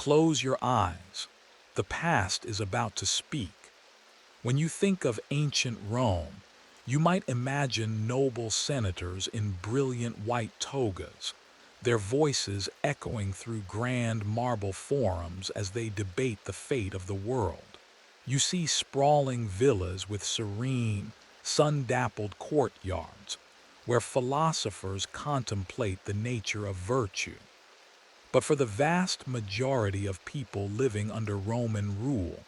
Close your eyes. The past is about to speak. When you think of ancient Rome, you might imagine noble senators in brilliant white togas, their voices echoing through grand marble forums as they debate the fate of the world. You see sprawling villas with serene, sun-dappled courtyards, where philosophers contemplate the nature of virtue. But for the vast majority of people living under Roman rule,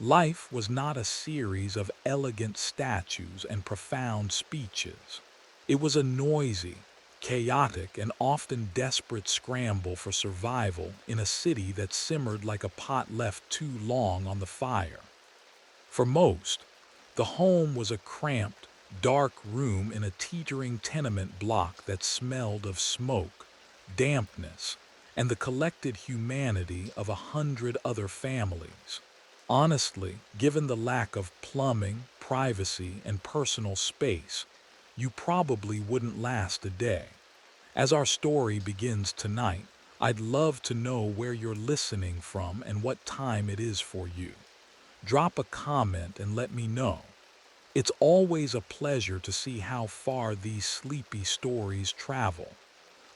life was not a series of elegant statues and profound speeches. It was a noisy, chaotic, and often desperate scramble for survival in a city that simmered like a pot left too long on the fire. For most, the home was a cramped, dark room in a teetering tenement block that smelled of smoke, dampness, and the collected humanity of 100 other families. Honestly, given the lack of plumbing, privacy, and personal space, you probably wouldn't last a day. As our story begins tonight, I'd love to know where you're listening from and what time it is for you. Drop a comment and let me know. It's always a pleasure to see how far these sleepy stories travel.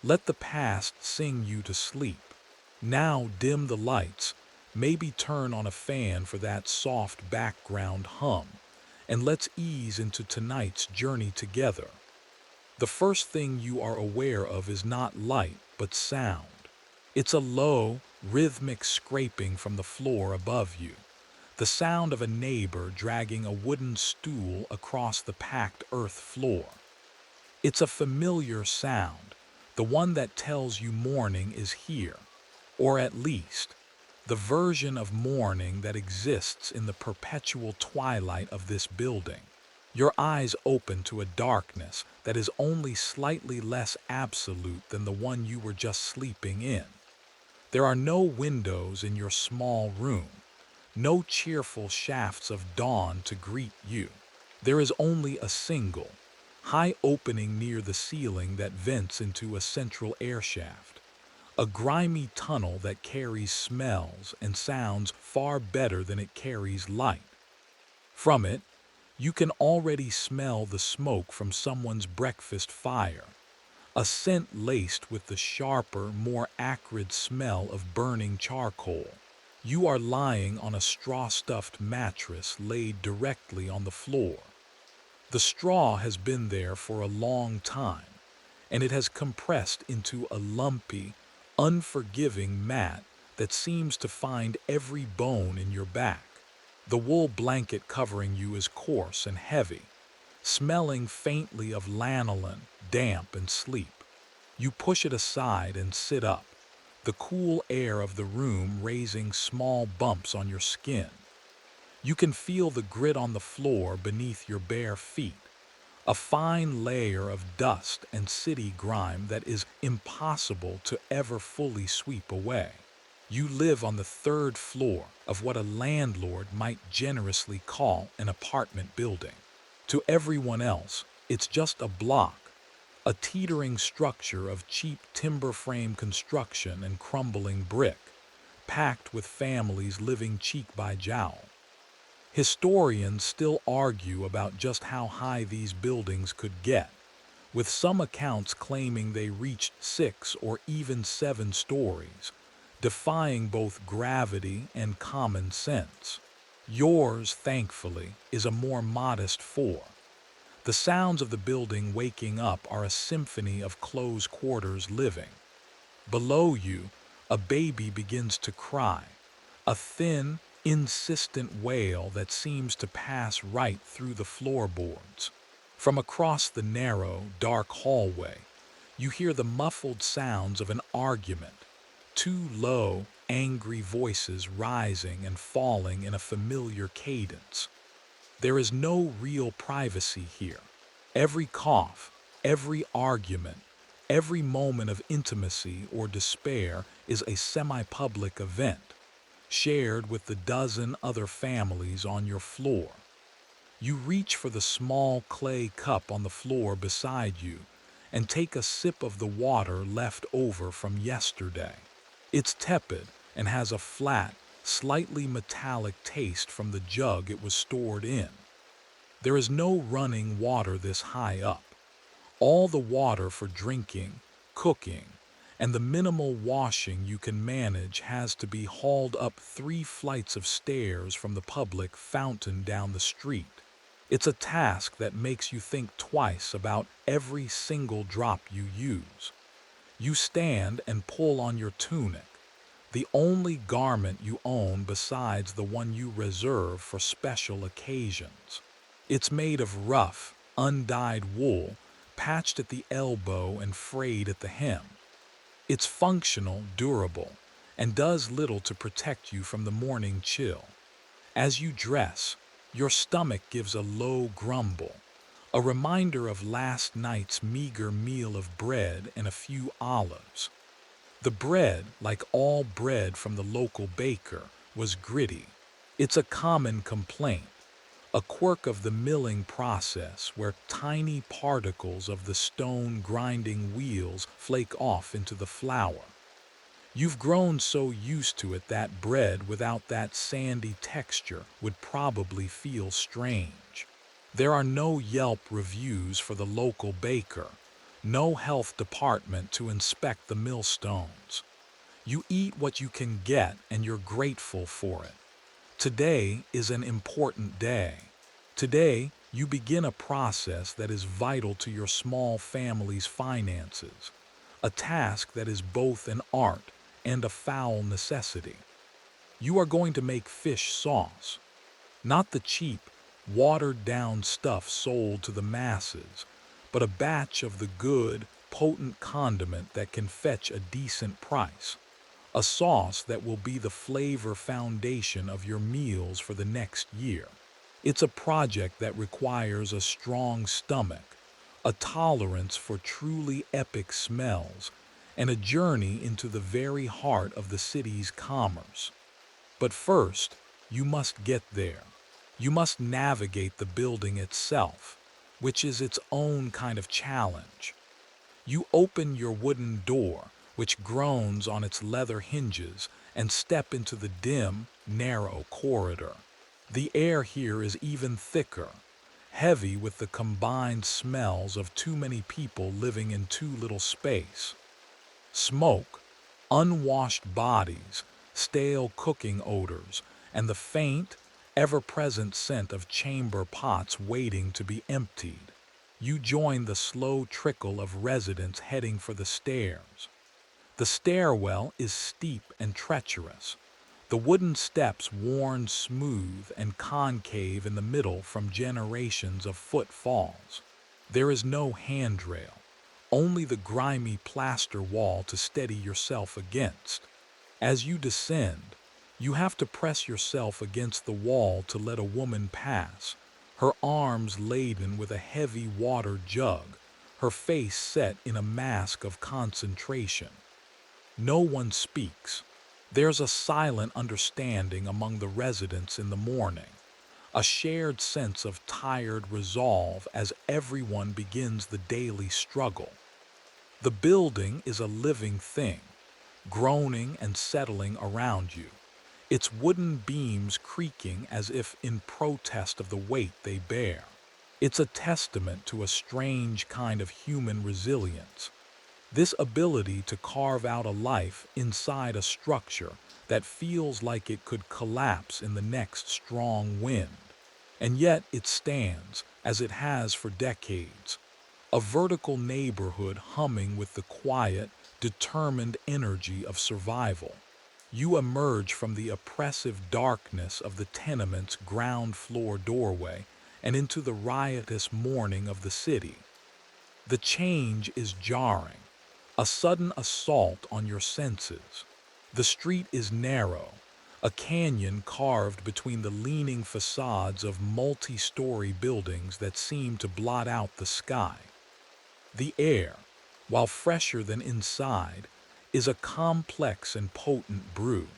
Let the past sing you to sleep. Now dim the lights, maybe turn on a fan for that soft background hum, and let's ease into tonight's journey together. The first thing you are aware of is not light, but sound. It's a low, rhythmic scraping from the floor above you, the sound of a neighbor dragging a wooden stool across the packed earth floor. It's a familiar sound, the one that tells you morning is here, or at least, the version of morning that exists in the perpetual twilight of this building. Your eyes open to a darkness that is only slightly less absolute than the one you were just sleeping in. There are no windows in your small room, no cheerful shafts of dawn to greet you. There is only a single, high opening near the ceiling that vents into a central air shaft, a grimy tunnel that carries smells and sounds far better than it carries light. From it, you can already smell the smoke from someone's breakfast fire, a scent laced with the sharper, more acrid smell of burning charcoal. You are lying on a straw-stuffed mattress laid directly on the floor. The straw has been there for a long time, and it has compressed into a lumpy, unforgiving mat that seems to find every bone in your back. The wool blanket covering you is coarse and heavy, smelling faintly of lanolin, damp, and sleep. You push it aside and sit up, the cool air of the room raising small bumps on your skin. You can feel the grit on the floor beneath your bare feet, a fine layer of dust and city grime that is impossible to ever fully sweep away. You live on the third floor of what a landlord might generously call an apartment building. To everyone else, it's just a block, a teetering structure of cheap timber frame construction and crumbling brick, packed with families living cheek by jowl. Historians still argue about just how high these buildings could get, with some accounts claiming they reached 6 or even 7 stories, defying both gravity and common sense. Yours, thankfully, is a more modest 4. The sounds of the building waking up are a symphony of close quarters living. Below you, a baby begins to cry, a thin, insistent wail that seems to pass right through the floorboards. From across the narrow, dark hallway, you hear the muffled sounds of an argument, two low, angry voices rising and falling in a familiar cadence. There is no real privacy here. Every cough, every argument, every moment of intimacy or despair is a semi-public event, shared with the dozen other families on your floor. You reach for the small clay cup on the floor beside you and take a sip of the water left over from yesterday. It's tepid and has a flat, slightly metallic taste from the jug it was stored in. There is no running water this high up. All the water for drinking, cooking, and the minimal washing you can manage has to be hauled up 3 flights of stairs from the public fountain down the street. It's a task that makes you think twice about every single drop you use. You stand and pull on your tunic, the only garment you own besides the one you reserve for special occasions. It's made of rough, undyed wool, patched at the elbow and frayed at the hem. It's functional, durable, and does little to protect you from the morning chill. As you dress, your stomach gives a low grumble, a reminder of last night's meager meal of bread and a few olives. The bread, like all bread from the local baker, was gritty. It's a common complaint, a quirk of the milling process where tiny particles of the stone grinding wheels flake off into the flour. You've grown so used to it that bread without that sandy texture would probably feel strange. There are no Yelp reviews for the local baker, no health department to inspect the millstones. You eat what you can get and you're grateful for it. Today is an important day. Today, you begin a process that is vital to your small family's finances, a task that is both an art and a foul necessity. You are going to make fish sauce, not the cheap, watered-down stuff sold to the masses, but a batch of the good, potent condiment that can fetch a decent price. A sauce that will be the flavor foundation of your meals for the next year. It's a project that requires a strong stomach, a tolerance for truly epic smells, and a journey into the very heart of the city's commerce. But first, you must get there. You must navigate the building itself, which is its own kind of challenge. You open your wooden door, which groans on its leather hinges, and step into the dim, narrow corridor. The air here is even thicker, heavy with the combined smells of too many people living in too little space. Smoke, unwashed bodies, stale cooking odors, and the faint, ever-present scent of chamber pots waiting to be emptied. You join the slow trickle of residents heading for the stairs. The stairwell is steep and treacherous, the wooden steps worn smooth and concave in the middle from generations of footfalls. There is no handrail, only the grimy plaster wall to steady yourself against. As you descend, you have to press yourself against the wall to let a woman pass, her arms laden with a heavy water jug, her face set in a mask of concentration. No one speaks. There's a silent understanding among the residents in the morning, a shared sense of tired resolve as everyone begins the daily struggle. The building is a living thing, groaning and settling around you, its wooden beams creaking as if in protest of the weight they bear. It's a testament to a strange kind of human resilience. This ability to carve out a life inside a structure that feels like it could collapse in the next strong wind. And yet it stands, as it has for decades, a vertical neighborhood humming with the quiet, determined energy of survival. You emerge from the oppressive darkness of the tenement's ground floor doorway and into the riotous morning of the city. The change is jarring, a sudden assault on your senses. The street is narrow, a canyon carved between the leaning facades of multi-story buildings that seem to blot out the sky. The air, while fresher than inside, is a complex and potent brew.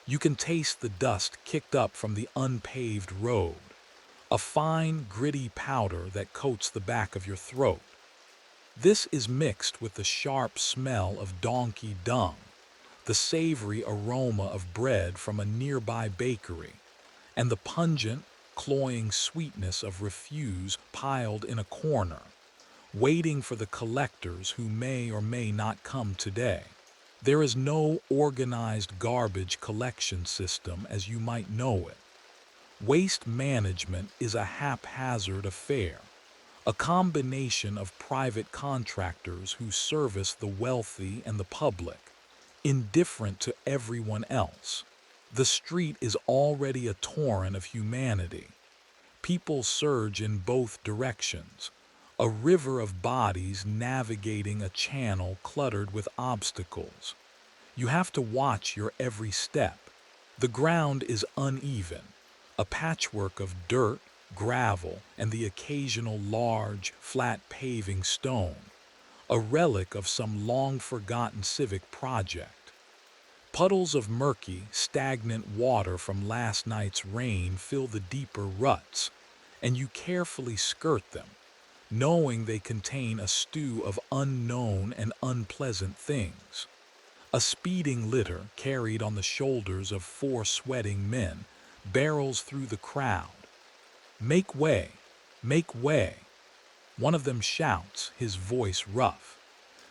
You can taste the dust kicked up from the unpaved road, a fine, gritty powder that coats the back of your throat. This is mixed with the sharp smell of donkey dung, the savory aroma of bread from a nearby bakery, and the pungent, cloying sweetness of refuse piled in a corner, waiting for the collectors who may or may not come today. There is no organized garbage collection system as you might know it. Waste management is a haphazard affair, a combination of private contractors who service the wealthy and the public, indifferent to everyone else. The street is already a torrent of humanity. People surge in both directions, a river of bodies navigating a channel cluttered with obstacles. You have to watch your every step. The ground is uneven, a patchwork of dirt, gravel, and the occasional large, flat paving stone, a relic of some long-forgotten civic project. Puddles of murky, stagnant water from last night's rain fill the deeper ruts, and you carefully skirt them, knowing they contain a stew of unknown and unpleasant things. A speeding litter, carried on the shoulders of four sweating men, barrels through the crowd. "Make way! Make way!" One of them shouts, his voice rough.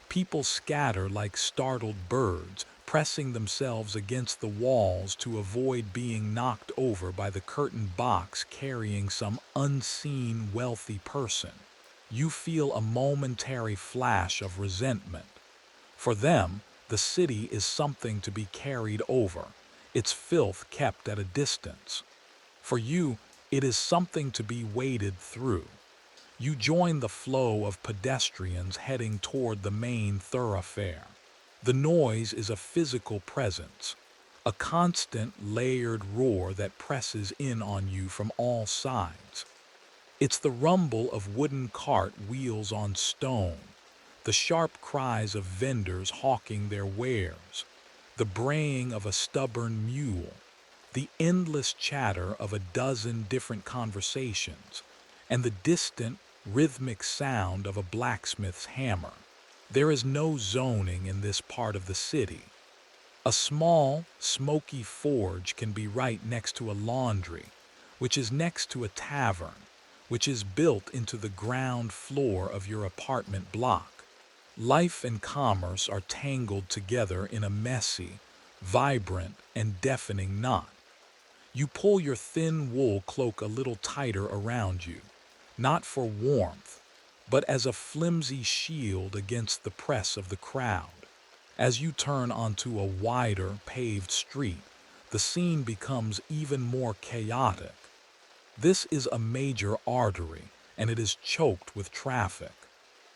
People scatter like startled birds, pressing themselves against the walls to avoid being knocked over by the curtained box carrying some unseen wealthy person. You feel a momentary flash of resentment. For them, the city is something to be carried over, its filth kept at a distance. For you, it is something to be waded through. You join the flow of pedestrians heading toward the main thoroughfare. The noise is a physical presence, a constant layered roar that presses in on you from all sides. It's the rumble of wooden cart wheels on stone, the sharp cries of vendors hawking their wares, the braying of a stubborn mule, the endless chatter of a dozen different conversations, and the distant, rhythmic sound of a blacksmith's hammer. There is no zoning in this part of the city. A small, smoky forge can be right next to a laundry, which is next to a tavern, which is built into the ground floor of your apartment block. Life and commerce are tangled together in a messy, vibrant, and deafening knot. You pull your thin wool cloak a little tighter around you, not for warmth, but as a flimsy shield against the press of the crowd. As you turn onto a wider, paved street, the scene becomes even more chaotic. This is a major artery, and it is choked with traffic.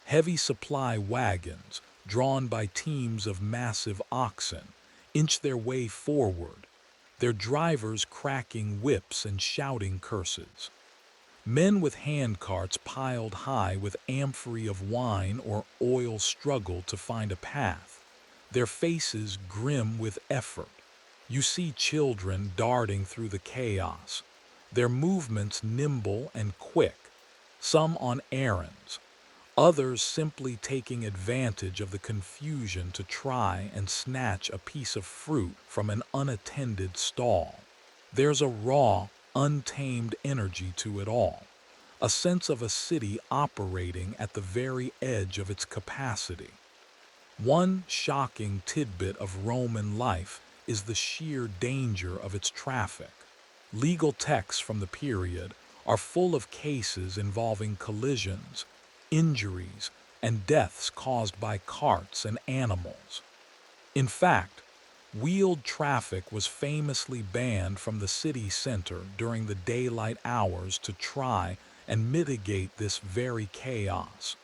Heavy supply wagons, drawn by teams of massive oxen, inch their way forward, their drivers cracking whips and shouting curses. Men with handcarts piled high with amphorae of wine or oil struggle to find a path, their faces grim with effort. You see children darting through the chaos, their movements nimble and quick, some on errands, others simply taking advantage of the confusion to try and snatch a piece of fruit from an unattended stall. There's a raw, untamed energy to it all, a sense of a city operating at the very edge of its capacity. One shocking tidbit of Roman life is the sheer danger of its traffic. Legal texts from the period are full of cases involving collisions, injuries, and deaths caused by carts and animals. In fact, wheeled traffic was famously banned from the city center during the daylight hours to try and mitigate this very chaos,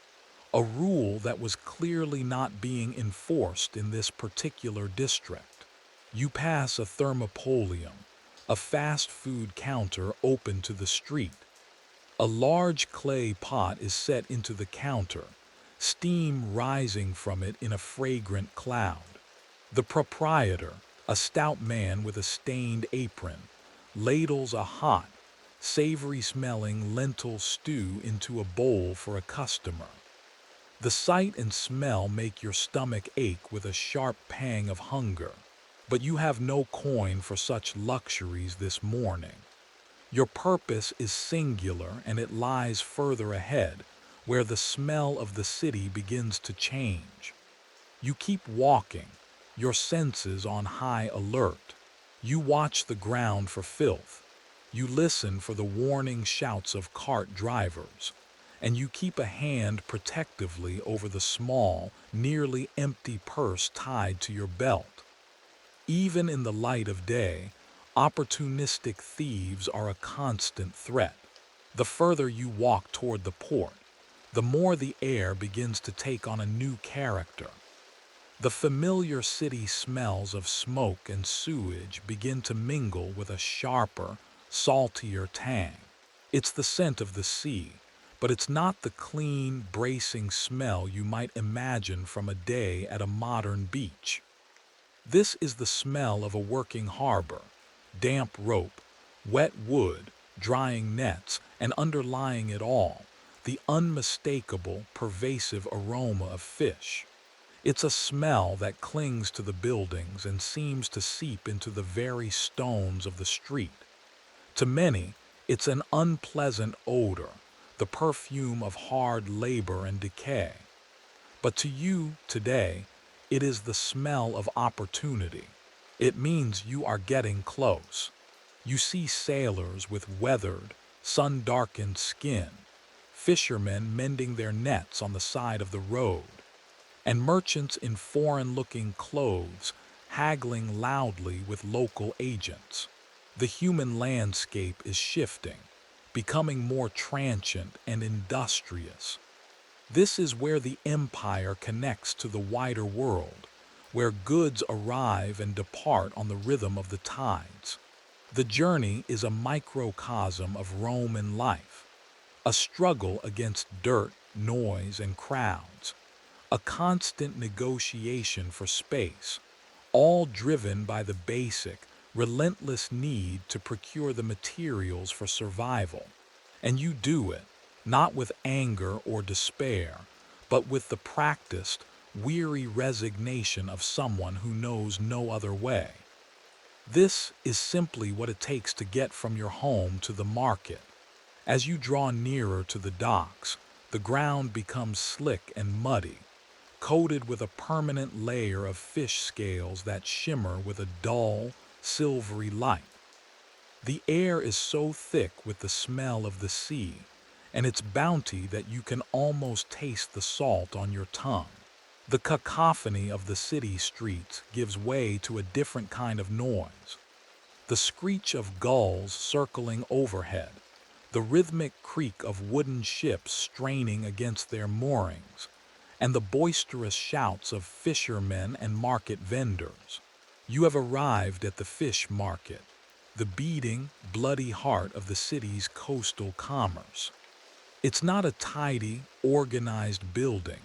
a rule that was clearly not being enforced in this particular district. You pass a thermopolium, a fast food counter open to the street. A large clay pot is set into the counter, steam rising from it in a fragrant cloud. The proprietor, a stout man with a stained apron, ladles a hot, savory-smelling lentil stew into a bowl for a customer. The sight and smell make your stomach ache with a sharp pang of hunger, but you have no coin for such luxuries this morning. Your purpose is singular and it lies further ahead, where the smell of the city begins to change. You keep walking, your senses on high alert. You watch the ground for filth. You listen for the warning shouts of cart drivers. And you keep a hand protectively over the small, nearly empty purse tied to your belt. Even in the light of day, opportunistic thieves are a constant threat. The further you walk toward the port, the more the air begins to take on a new character. The familiar city smells of smoke and sewage begin to mingle with a sharper, saltier tang. It's the scent of the sea, but it's not the clean, bracing smell you might imagine from a day at a modern beach. This is the smell of a working harbor: damp rope, wet wood, drying nets, and underlying it all, the unmistakable, pervasive aroma of fish. It's a smell that clings to the buildings and seems to seep into the very stones of the street. To many, it's an unpleasant odor, the perfume of hard labor and decay. But to you today, it is the smell of opportunity. It means you are getting close. You see sailors with weathered, sun-darkened skin, fishermen mending their nets on the side of the road, and merchants in foreign-looking clothes haggling loudly with local agents. The human landscape is shifting, becoming more transient and industrious. This is where the empire connects to the wider world, where goods arrive and depart on the rhythm of the tides. The journey is a microcosm of Roman life, a struggle against dirt, noise, and crowds, a constant negotiation for space, all driven by the basic, relentless need to procure the materials for survival. And you do it, not with anger or despair, but with the practiced, weary resignation of someone who knows no other way. This is simply what it takes to get from your home to the market. As you draw nearer to the docks, the ground becomes slick and muddy, coated with a permanent layer of fish scales that shimmer with a dull, silvery light. The air is so thick with the smell of the sea and its bounty that you can almost taste the salt on your tongue. The cacophony of the city streets gives way to a different kind of noise. The screech of gulls circling overhead, the rhythmic creak of wooden ships straining against their moorings, and the boisterous shouts of fishermen and market vendors. You have arrived at the fish market, the beating, bloody heart of the city's coastal commerce. It's not a tidy, organized building,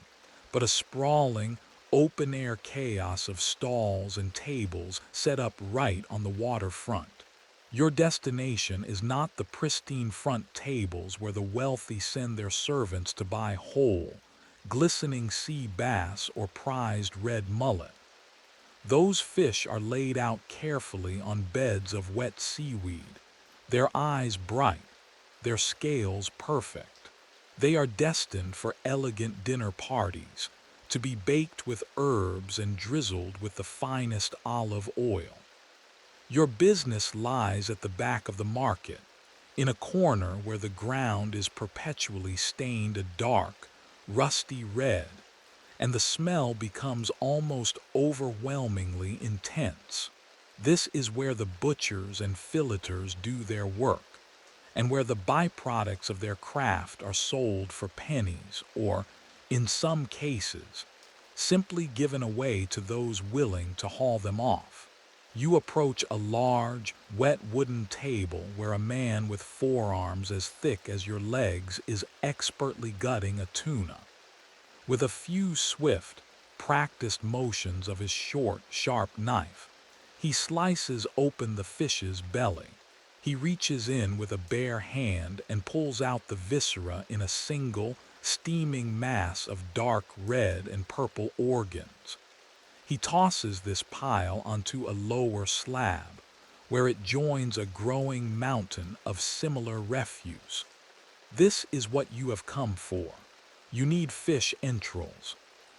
but a sprawling, open-air chaos of stalls and tables set up right on the waterfront. Your destination is not the pristine front tables where the wealthy send their servants to buy whole, glistening sea bass or prized red mullet. Those fish are laid out carefully on beds of wet seaweed, their eyes bright, their scales perfect. They are destined for elegant dinner parties, to be baked with herbs and drizzled with the finest olive oil. Your business lies at the back of the market, in a corner where the ground is perpetually stained a dark, rusty red, and the smell becomes almost overwhelmingly intense. This is where the butchers and filleters do their work, and where the byproducts of their craft are sold for pennies or, in some cases, simply given away to those willing to haul them off. You approach a large, wet wooden table where a man with forearms as thick as your legs is expertly gutting a tuna. With a few swift, practiced motions of his short, sharp knife, he slices open the fish's belly. He reaches in with a bare hand and pulls out the viscera in a single, steaming mass of dark red and purple organs. He tosses this pile onto a lower slab, where it joins a growing mountain of similar refuse. This is what you have come for. You need fish entrails.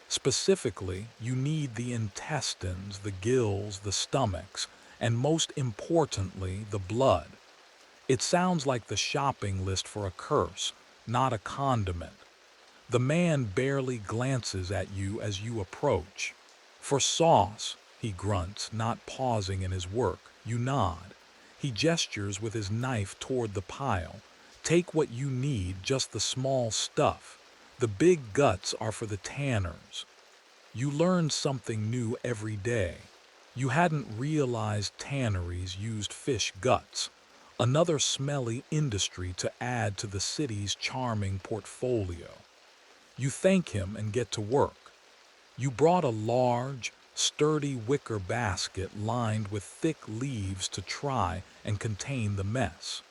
Specifically, you need the intestines, the gills, the stomachs, and most importantly, the blood. It sounds like the shopping list for a curse, not a condiment. The man barely glances at you as you approach. For sauce, he grunts, not pausing in his work. You nod. He gestures with his knife toward the pile. Take what you need, just the small stuff. The big guts are for the tanners. You learn something new every day. You hadn't realized tanneries used fish guts, another smelly industry to add to the city's charming portfolio. You thank him and get to work. You brought a large, sturdy wicker basket lined with thick leaves to try and contain the mess.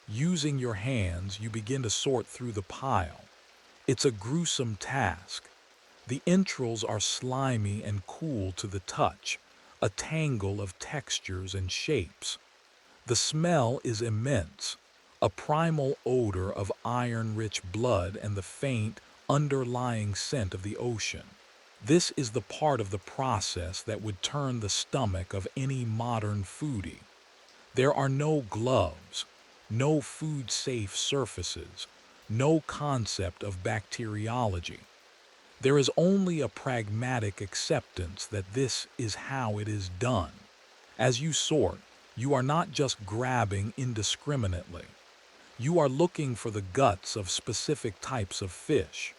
Using your hands, you begin to sort through the pile. It's a gruesome task. The entrails are slimy and cool to the touch, a tangle of textures and shapes. The smell is immense, a primal odor of iron-rich blood and the faint, underlying scent of the ocean. This is the part of the process that would turn the stomach of any modern foodie. There are no gloves, no food-safe surfaces, no concept of bacteriology. There is only a pragmatic acceptance that this is how it is done. As you sort, you are not just grabbing indiscriminately. You are looking for the guts of specific types of fish.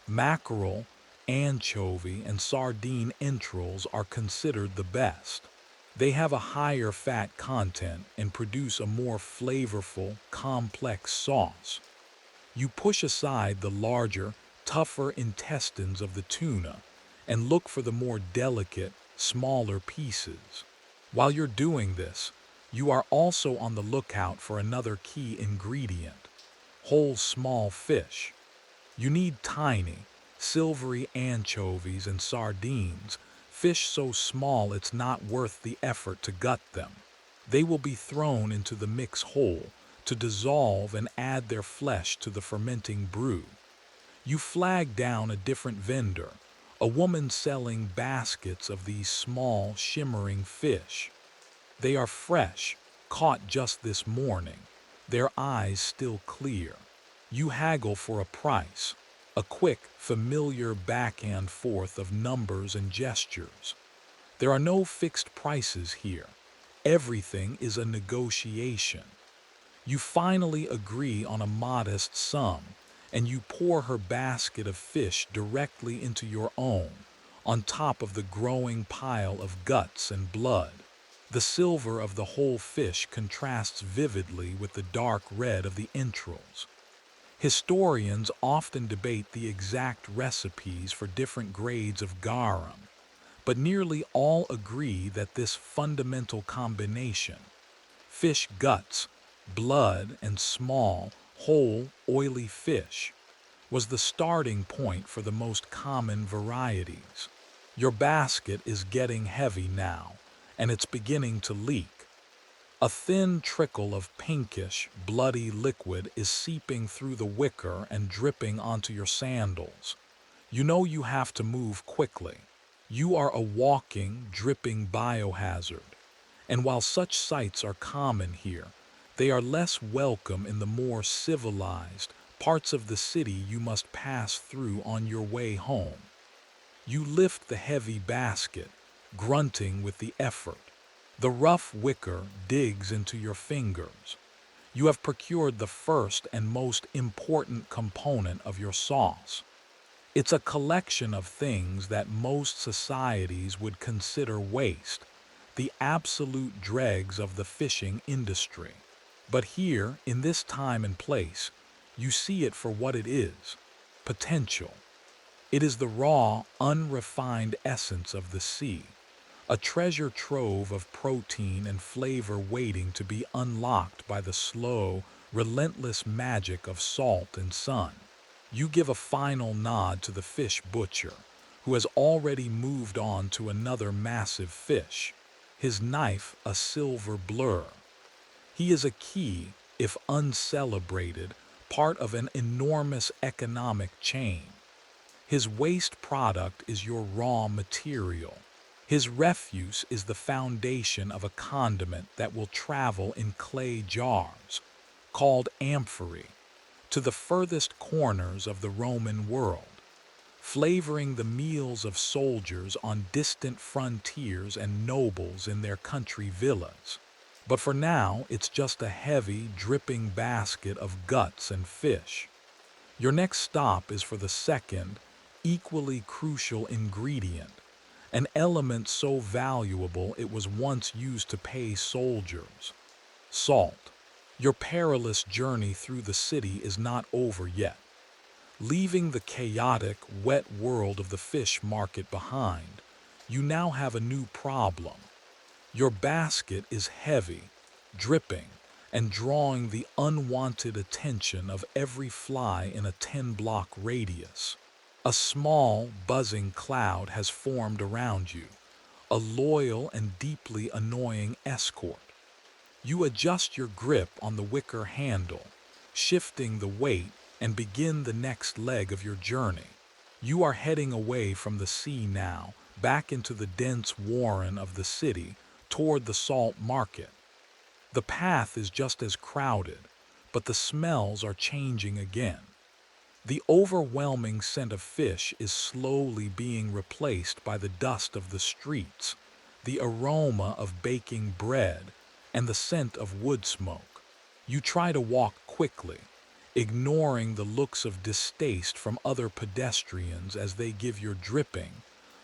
Mackerel, anchovy, and sardine entrails are considered the best. They have a higher fat content and produce a more flavorful, complex sauce. You push aside the larger, tougher intestines of the tuna and look for the more delicate, smaller pieces. While you're doing this, you are also on the lookout for another key ingredient: whole small fish. You need tiny, silvery anchovies and sardines, fish so small it's not worth the effort to gut them. They will be thrown into the mix whole, to dissolve and add their flesh to the fermenting brew. You flag down a different vendor, a woman selling baskets of these small, shimmering fish. They are fresh, caught just this morning, their eyes still clear. You haggle for a price, a quick, familiar back and forth of numbers and gestures. There are no fixed prices here. Everything is a negotiation. You finally agree on a modest sum, and you pour her basket of fish directly into your own, on top of the growing pile of guts and blood. The silver of the whole fish contrasts vividly with the dark red of the entrails. Historians often debate the exact recipes for different grades of garum, but nearly all agree that this fundamental combination, fish guts, blood, and small, whole, oily fish, was the starting point for the most common varieties. Your basket is getting heavy now, and it's beginning to leak. A thin trickle of pinkish, bloody liquid is seeping through the wicker and dripping onto your sandals. You know you have to move quickly. You are a walking, dripping biohazard. And while such sights are common here, they are less welcome in the more civilized parts of the city you must pass through on your way home. You lift the heavy basket, grunting with the effort. The rough wicker digs into your fingers. You have procured the first and most important component of your sauce. It's a collection of things that most societies would consider waste, the absolute dregs of the fishing industry. But here, in this time and place, you see it for what it is: potential. It is the raw, unrefined essence of the sea, a treasure trove of protein and flavor waiting to be unlocked by the slow, relentless magic of salt and sun. You give a final nod to the fish butcher, who has already moved on to another massive fish, his knife a silver blur. He is a key, if uncelebrated, part of an enormous economic chain. His waste product is your raw material. His refuse is the foundation of a condiment that will travel in clay jars, called amphorae, to the furthest corners of the Roman world, flavoring the meals of soldiers on distant frontiers and nobles in their country villas. But for now, it's just a heavy, dripping basket of guts and fish. Your next stop is for the second, equally crucial ingredient, an element so valuable it was once used to pay soldiers: salt. Your perilous journey through the city is not over yet. Leaving the chaotic, wet world of the fish market behind, you now have a new problem. Your basket is heavy, dripping, and drawing the unwanted attention of every fly in a 10-block radius. A small, buzzing cloud has formed around you, a loyal and deeply annoying escort. You adjust your grip on the wicker handle, shifting the weight, and begin the next leg of your journey. You are heading away from the sea now, back into the dense warren of the city, toward the salt market. The path is just as crowded, but the smells are changing again. The overwhelming scent of fish is slowly being replaced by the dust of the streets, the aroma of baking bread, and the scent of wood smoke. You try to walk quickly, ignoring the looks of distaste from other pedestrians as they give your dripping,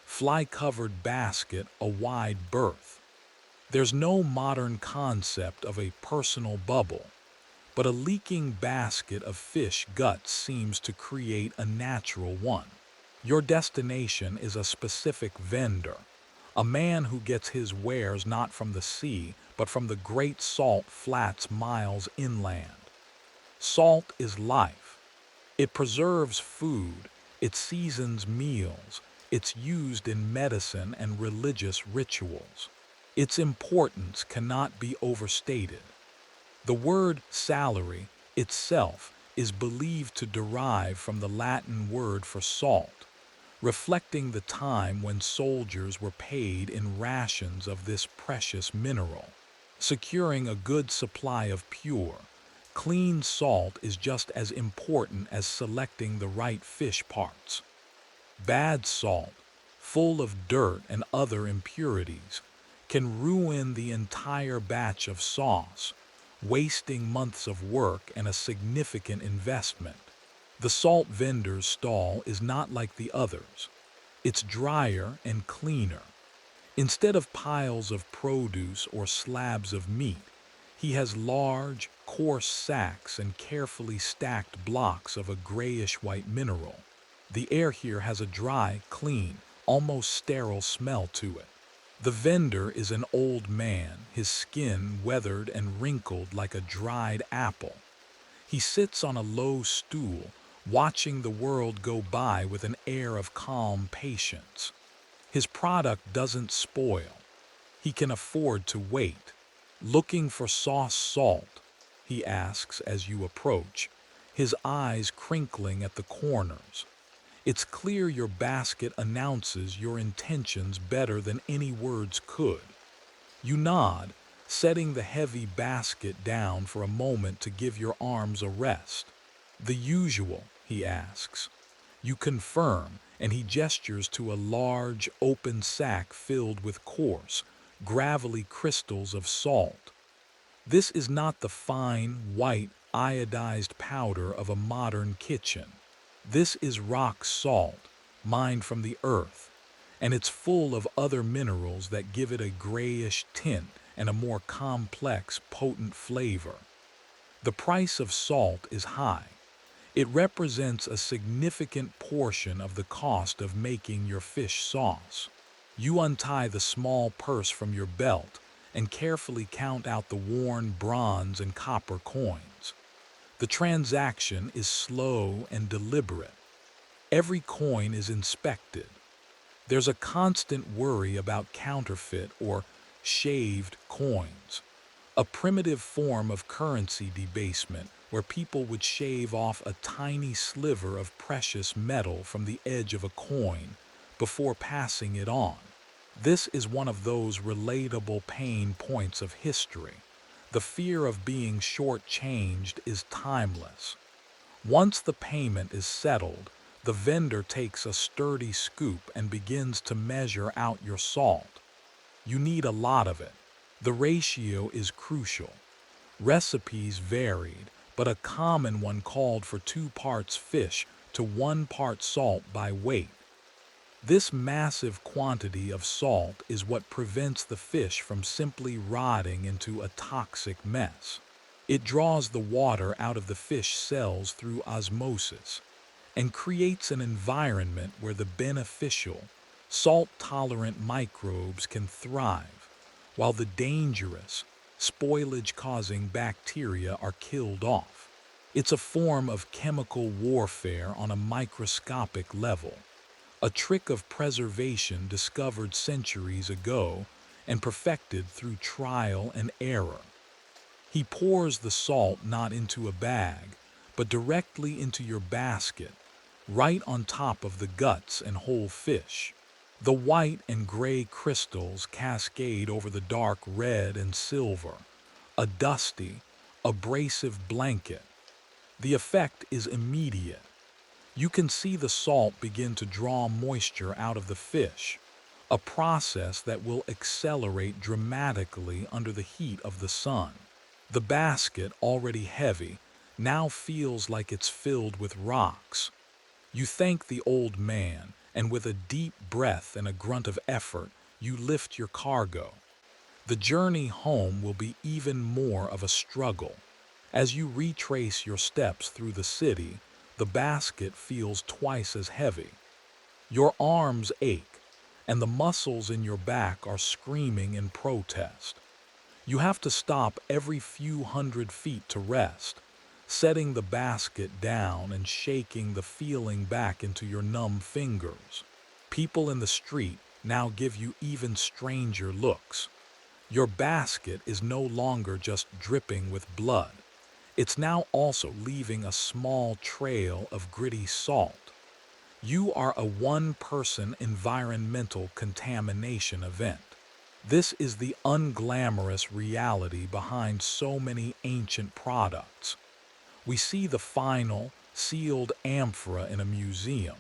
fly-covered basket a wide berth. There's no modern concept of a personal bubble, but a leaking basket of fish guts seems to create a natural one. Your destination is a specific vendor, a man who gets his wares not from the sea, but from the great salt flats miles inland. Salt is life. It preserves food, it seasons meals, it's used in medicine and religious rituals. Its importance cannot be overstated. The word salary itself is believed to derive from the Latin word for salt, reflecting the time when soldiers were paid in rations of this precious mineral. Securing a good supply of pure, clean salt is just as important as selecting the right fish parts. Bad salt, full of dirt and other impurities, can ruin the entire batch of sauce, wasting months of work and a significant investment. The salt vendor's stall is not like the others. It's drier and cleaner. Instead of piles of produce or slabs of meat, he has large, coarse sacks and carefully stacked blocks of a grayish-white mineral. The air here has a dry, clean, almost sterile smell to it. The vendor is an old man, his skin weathered and wrinkled like a dried apple. He sits on a low stool, watching the world go by with an air of calm patience. His product doesn't spoil. He can afford to wait. "Looking for sauce salt?" he asks as you approach, his eyes crinkling at the corners. It's clear your basket announces your intentions better than any words could. You nod, setting the heavy basket down for a moment to give your arms a rest. "The usual?" he asks. You confirm, and he gestures to a large, open sack filled with coarse, gravelly crystals of salt. This is not the fine, white, iodized powder of a modern kitchen. This is rock salt, mined from the earth, and it's full of other minerals that give it a grayish tint and a more complex, potent flavor. The price of salt is high. It represents a significant portion of the cost of making your fish sauce. You untie the small purse from your belt and carefully count out the worn bronze and copper coins. The The transaction is slow and deliberate. Every coin is inspected. There's a constant worry about counterfeit or shaved coins, a primitive form of currency debasement where people would shave off a tiny sliver of precious metal from the edge of a coin before passing it on. This is one of those relatable pain points of history. The fear of being shortchanged is timeless. Once the payment is settled, the vendor takes a sturdy scoop and begins to measure out your salt. You need a lot of it. The ratio is crucial. Recipes varied, but a common one called for 2 parts fish to 1 part salt by weight. This massive quantity of salt is what prevents the fish from simply rotting into a toxic mess. It draws the water out of the fish cells through osmosis and creates an environment where the beneficial, salt-tolerant microbes can thrive, while the dangerous, spoilage-causing bacteria are killed off. It's a form of chemical warfare on a microscopic level, a trick of preservation discovered centuries ago and perfected through trial and error. He pours the salt not into a bag, but directly into your basket, right on top of the guts and whole fish. The white and gray crystals cascade over the dark red and silver, a dusty, abrasive blanket. The effect is immediate. You can see the salt begin to draw moisture out of the fish, a process that will accelerate dramatically under the heat of the sun. The basket, already heavy, now feels like it's filled with rocks. You thank the old man, and with a deep breath and a grunt of effort, you lift your cargo. The journey home will be even more of a struggle. As you retrace your steps through the city, the basket feels twice as heavy. Your arms ache, and the muscles in your back are screaming in protest. You have to stop every few hundred feet to rest, setting the basket down and shaking the feeling back into your numb fingers. People in the street now give you even stranger looks. Your basket is no longer just dripping with blood. It's now also leaving a small trail of gritty salt. You are a one-person environmental contamination event. This is the unglamorous reality behind so many ancient products. We see the final, sealed amphora in a museum,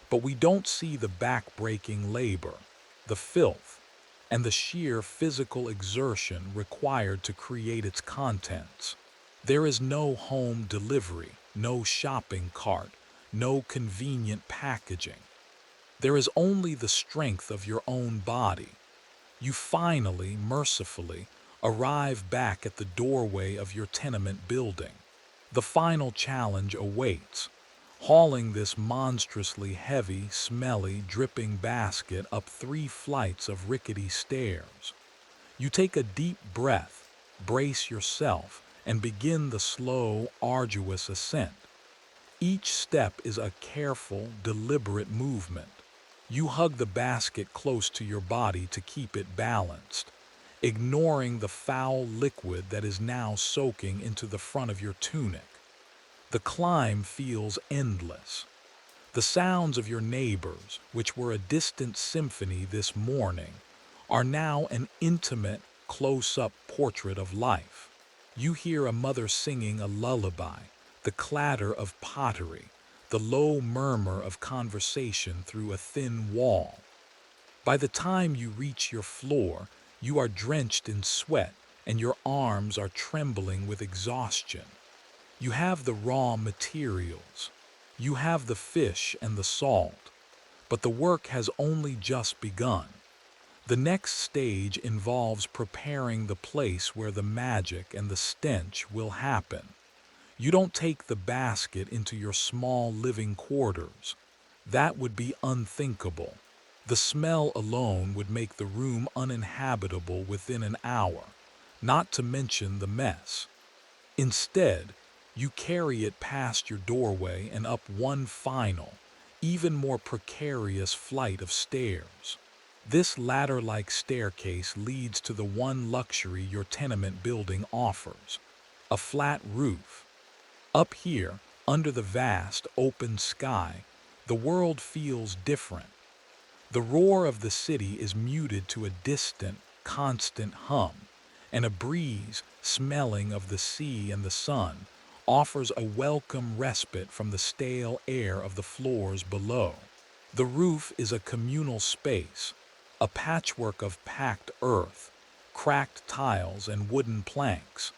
but we don't see the back-breaking labor, the filth, and the sheer physical exertion required to create its contents. There is no home delivery, no shopping cart, no convenient packaging. There is only the strength of your own body. You finally, mercifully, arrive back at the doorway of your tenement building. The final challenge awaits, hauling this monstrously heavy, smelly, dripping basket up 3 flights of rickety stairs. You take a deep breath, brace yourself, and begin the slow, arduous ascent. Each step is a careful, deliberate movement. You hug the basket close to your body to keep it balanced, ignoring the foul liquid that is now soaking into the front of your tunic. The climb feels endless. The sounds of your neighbors, which were a distant symphony this morning, are now an intimate, close-up portrait of life. You hear a mother singing a lullaby, the clatter of pottery, the low murmur of conversation through a thin wall. By the time you reach your floor, you are drenched in sweat and your arms are trembling with exhaustion. You have the raw materials. You have the fish and the salt. But the work has only just begun. The next stage involves preparing the place where the magic and the stench will happen. You don't take the basket into your small living quarters. That would be unthinkable. The smell alone would make the room uninhabitable within an hour, not to mention the mess. Instead, You carry it past your doorway and up one final, even more precarious flight of stairs. This ladder-like staircase leads to the one luxury your tenement building offers: a flat roof. Up here, under the vast, open sky, the world feels different. The roar of the city is muted to a distant, constant hum, and a breeze, smelling of the sea and the sun, offers a welcome respite from the stale air of the floors below. The roof is a communal space, a patchwork of packed earth, cracked tiles, and wooden planks.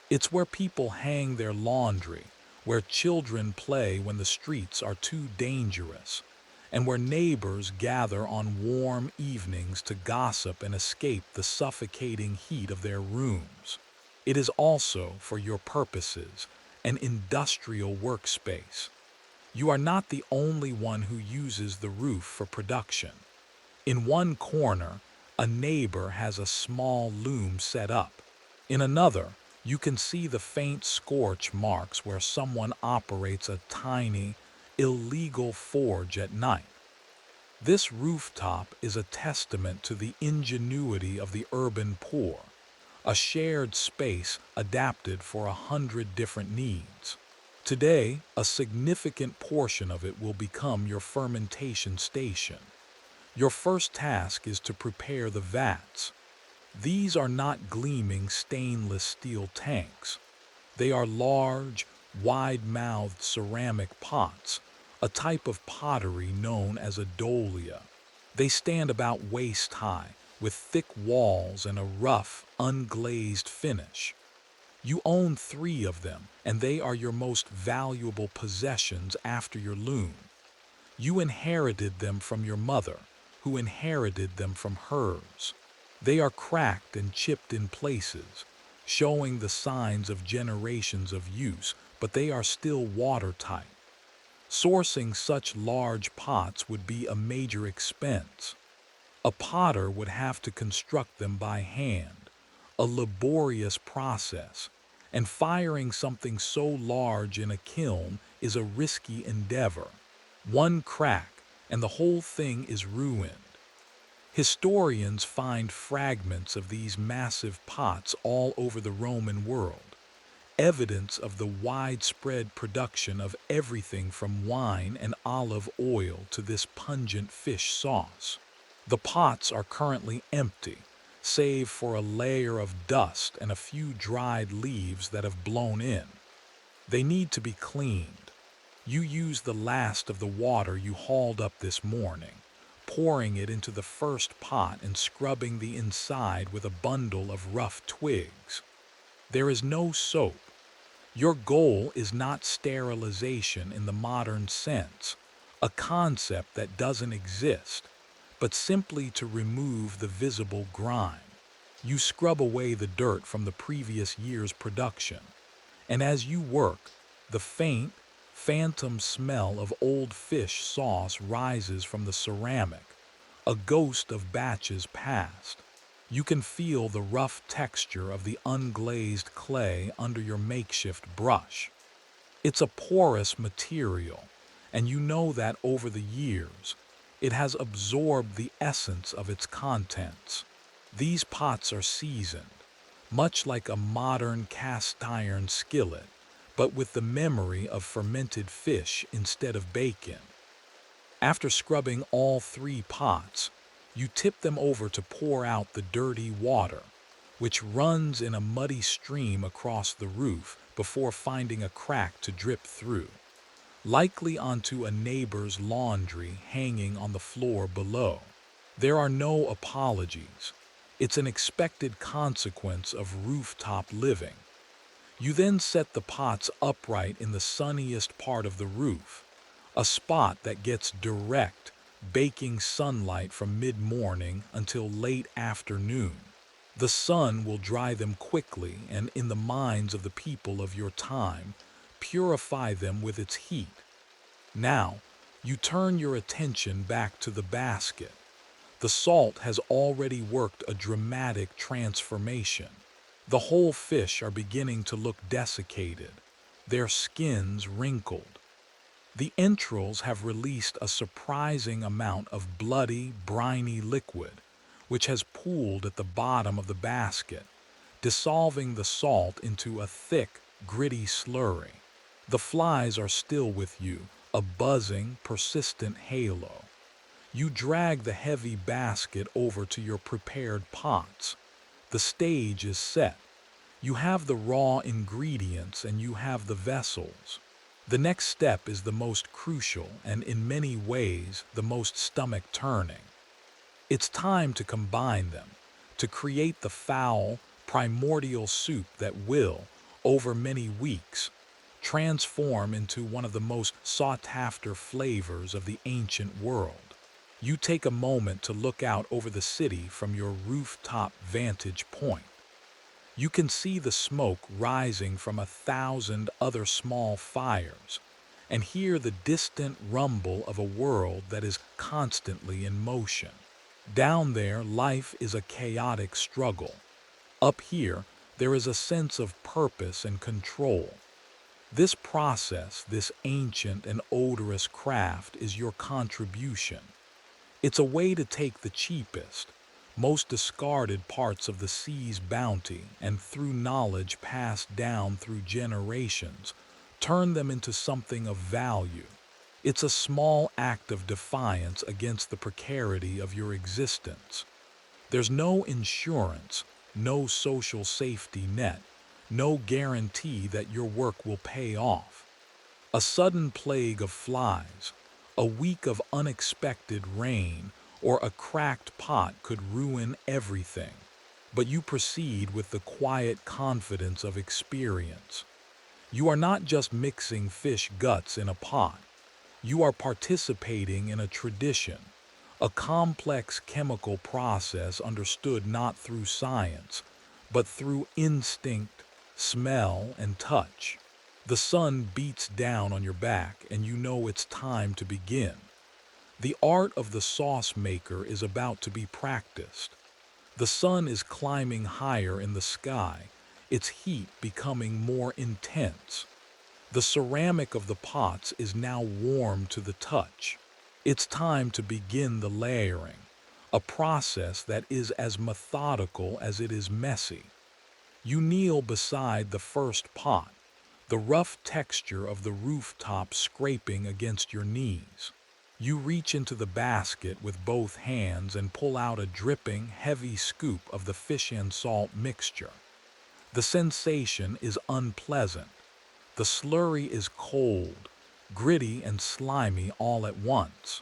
It's where people hang their laundry, where children play when the streets are too dangerous, and where neighbors gather on warm evenings to gossip and escape the suffocating heat of their rooms. It is also, for your purposes, an industrial workspace. You are not the only one who uses the roof for production. In one corner, a neighbor has a small loom set up. In another, you can see the faint scorch marks where someone operates a tiny, illegal forge at night. This rooftop is a testament to the ingenuity of the urban poor, a shared space adapted for 100 different needs. Today, a significant portion of it will become your fermentation station. Your first task is to prepare the vats. These are not gleaming stainless steel tanks. They are large, wide-mouthed ceramic pots, a type of pottery known as a dolia. They stand about waist high, with thick walls and a rough, unglazed finish. You own 3 of them, and they are your most valuable possessions after your loom. You inherited them from your mother, who inherited them from hers. They are cracked and chipped in places, showing the signs of generations of use, but they are still watertight. Sourcing such large pots would be a major expense. A potter would have to construct them by hand, a laborious process, and firing something so large in a kiln is a risky endeavor. One crack, and the whole thing is ruined. Historians find fragments of these massive pots all over the Roman world, evidence of the widespread production of everything from wine and olive oil to this pungent fish sauce. The pots are currently empty, save for a layer of dust and a few dried leaves that have blown in. They need to be cleaned. You use the last of the water you hauled up this morning, pouring it into the first pot and scrubbing the inside with a bundle of rough twigs. There is no soap. Your goal is not sterilization in the modern sense, a concept that doesn't exist, but simply to remove the visible grime. You scrub away the dirt from the previous year's production, and as you work, the faint, phantom smell of old fish sauce rises from the ceramic, a ghost of batches past. You can feel the rough texture of the unglazed clay under your makeshift brush. It's a porous material, and you know that over the years, it has absorbed the essence of its contents. These pots are seasoned, much like a modern cast-iron skillet, but with the memory of fermented fish instead of bacon. After scrubbing all 3 pots, you tip them over to pour out the dirty water, which runs in a muddy stream across the roof before finding a crack to drip through, likely onto a neighbor's laundry hanging on the floor below. There are no apologies. It's an expected consequence of rooftop living. You then set the pots upright in the sunniest part of the roof, a spot that gets direct, baking sunlight from mid-morning until late afternoon. The sun will dry them quickly and, in the minds of the people of your time, purify them with its heat. Now, you turn your attention back to the basket. The salt has already worked a dramatic transformation. The whole fish are beginning to look desiccated. their skins wrinkled. The entrails have released a surprising amount of bloody, briny liquid, which has pooled at the bottom of the basket, dissolving the salt into a thick, gritty slurry. The flies are still with you, a buzzing, persistent halo. You drag the heavy basket over to your prepared pots. The stage is set. You have the raw ingredients and you have the vessels. The next step is the most crucial and in many ways the most stomach-turning. It's time to combine them, to create the foul, primordial soup that will, over many weeks, transform into one of the most sought-after flavors of the ancient world. You take a moment to look out over the city from your rooftop vantage point. You can see the smoke rising from 1,000 other small fires, and hear the distant rumble of a world that is constantly in motion. Down there, life is a chaotic struggle. Up here, there is a sense of purpose and control. This process, this ancient and odorous craft, is your contribution. It's a way to take the cheapest, most discarded parts of the sea's bounty and through knowledge passed down through generations, turn them into something of value. It's a small act of defiance against the precarity of your existence. There's no insurance, no social safety net, no guarantee that your work will pay off. A sudden plague of flies, a week of unexpected rain, or a cracked pot could ruin everything. But you proceed with the quiet confidence of experience. You are not just mixing fish guts in a pot. You are participating in a tradition, a complex chemical process understood not through science, but through instinct, smell, and touch. The sun beats down on your back and you know it's time to begin. The art of the sauce maker is about to be practiced. The sun is climbing higher in the sky, its heat becoming more intense. The ceramic of the pots is now warm to the touch. It's time to begin the layering, a process that is as methodical as it is messy. You kneel beside the first pot, the rough texture of the rooftop scraping against your knees. You reach into the basket with both hands and pull out a dripping, heavy scoop of the fish and salt mixture. The sensation is unpleasant. The slurry is cold, gritty and slimy all at once.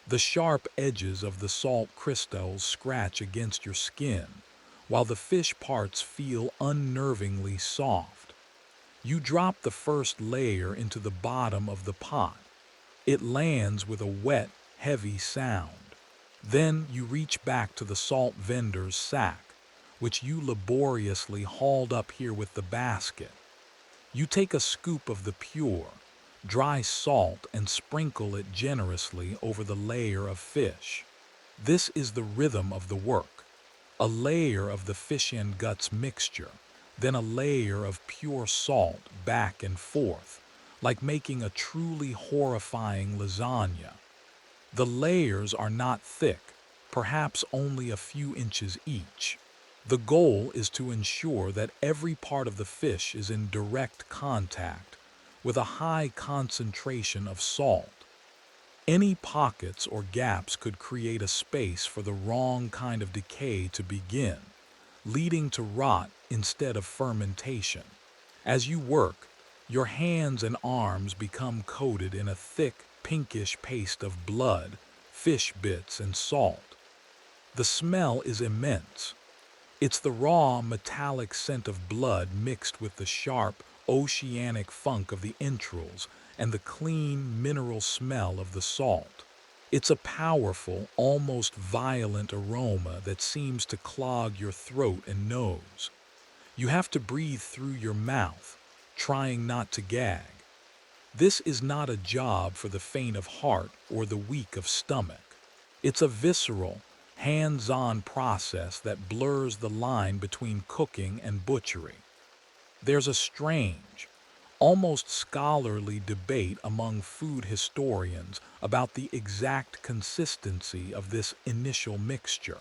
The sharp edges of the salt crystals scratch against your skin, while the fish parts feel unnervingly soft. You drop the first layer into the bottom of the pot. It lands with a wet, heavy sound. Then you reach back to the salt vendor's sack, which you laboriously hauled up here with the basket. You take a scoop of the pure, dry salt and sprinkle it generously over the layer of fish. This is the rhythm of the work. A layer of the fish and guts mixture, then a layer of pure salt back and forth, like making a truly horrifying lasagna. The layers are not thick, perhaps only a few inches each. The goal is to ensure that every part of the fish is in direct contact with a high concentration of salt. Any pockets or gaps could create a space for the wrong kind of decay to begin, leading to rot instead of fermentation. As you work, your hands and arms become coated in a thick, pinkish paste of blood, fish bits, and salt. The smell is immense. It's the raw, metallic scent of blood mixed with the sharp, oceanic funk of the entrails and the clean, mineral smell of the salt. It's a powerful, almost violent aroma that seems to clog your throat and nose. You have to breathe through your mouth, trying not to gag. This is not a job for the faint of heart or the weak of stomach. It's a visceral, hands-on process that blurs the line between cooking and butchery. There's a strange, almost scholarly debate among food historians about the exact consistency of this initial mixture.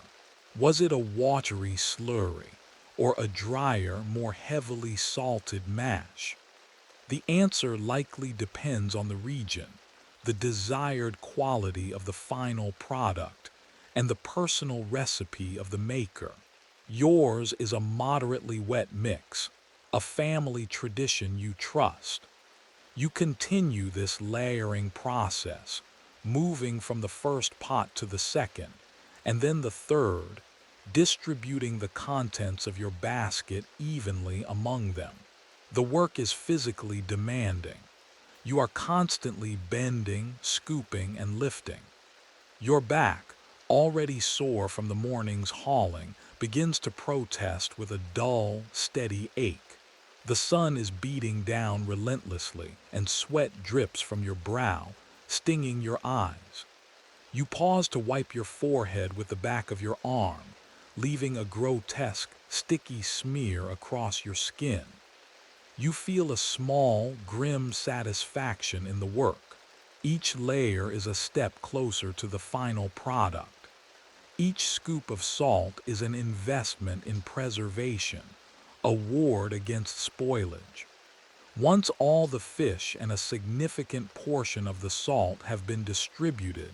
Was it a watery slurry or a drier, more heavily salted mash? The answer likely depends on the region, the desired quality of the final product, and the personal recipe of the maker. Yours is a moderately wet mix, a family tradition you trust. You continue this layering process, moving from the first pot to the second, and then the third, distributing the contents of your basket evenly among them. The work is physically demanding. You are constantly bending, scooping, and lifting. Your back, already sore from the morning's hauling, begins to protest with a dull, steady ache. The sun is beating down relentlessly, and sweat drips from your brow, stinging your eyes. You pause to wipe your forehead with the back of your arm, leaving a grotesque, sticky smear across your skin. You feel a small, grim satisfaction in the work. Each layer is a step closer to the final product. Each scoop of salt is an investment in preservation, a ward against spoilage. Once all the fish and a significant portion of the salt have been distributed,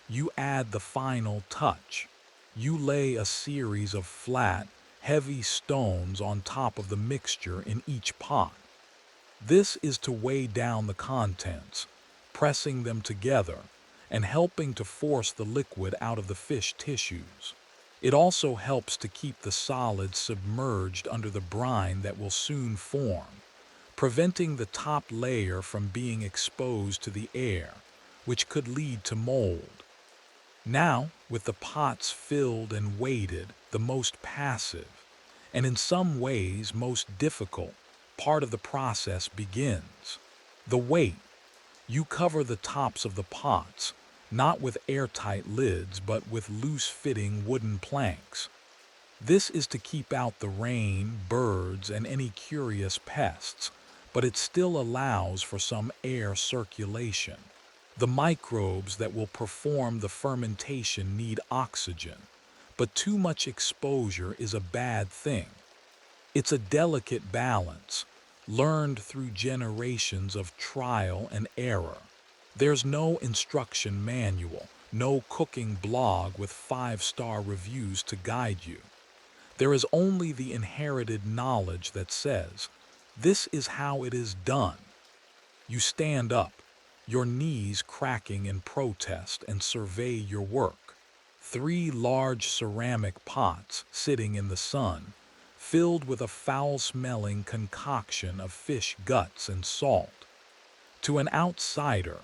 you add the final touch. You lay a series of flat, heavy stones on top of the mixture in each pot. This is to weigh down the contents, pressing them together and helping to force the liquid out of the fish tissues. It also helps to keep the solids submerged under the brine that will soon form, preventing the top layer from being exposed to the air, which could lead to mold. Now, with the pots filled and weighted, the most passive, and in some ways most difficult, part of the process begins. The weight. You cover the tops of the pots, not with airtight lids but with loose-fitting wooden planks. This is to keep out the rain, birds, and any curious pests, but it still allows for some air circulation. The microbes that will perform the fermentation need oxygen, but too much exposure is a bad thing. It's a delicate balance, learned through generations of trial and error. There's no instruction manual, no cooking blog with 5-star reviews to guide you. There is only the inherited knowledge that says, this is how it is done. You stand up, your knees cracking in protest, and survey your work. 3 large ceramic pots sitting in the sun, filled with a foul-smelling concoction of fish guts and salt. To an outsider,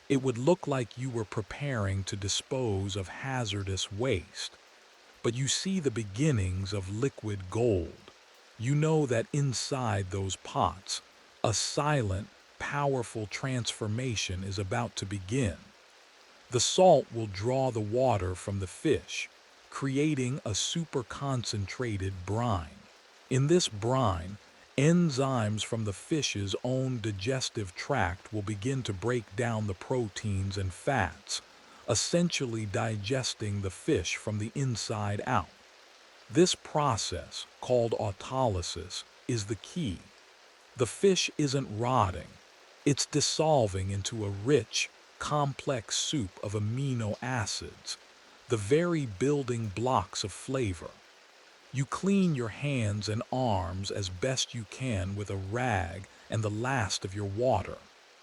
it would look like you were preparing to dispose of hazardous waste. But you see the beginnings of liquid gold. You know that inside those pots, a silent, powerful transformation is about to begin. The salt will draw the water from the fish, creating a super-concentrated brine. In this brine, enzymes from the fish's own digestive tract will begin to break down the proteins and fats, essentially digesting the fish from the inside out. This process, called autolysis, is the key. The fish isn't rotting, it's dissolving into a rich, complex soup of amino acids, the very building blocks of flavor. You clean your hands and arms as best you can with a rag and the last of your water.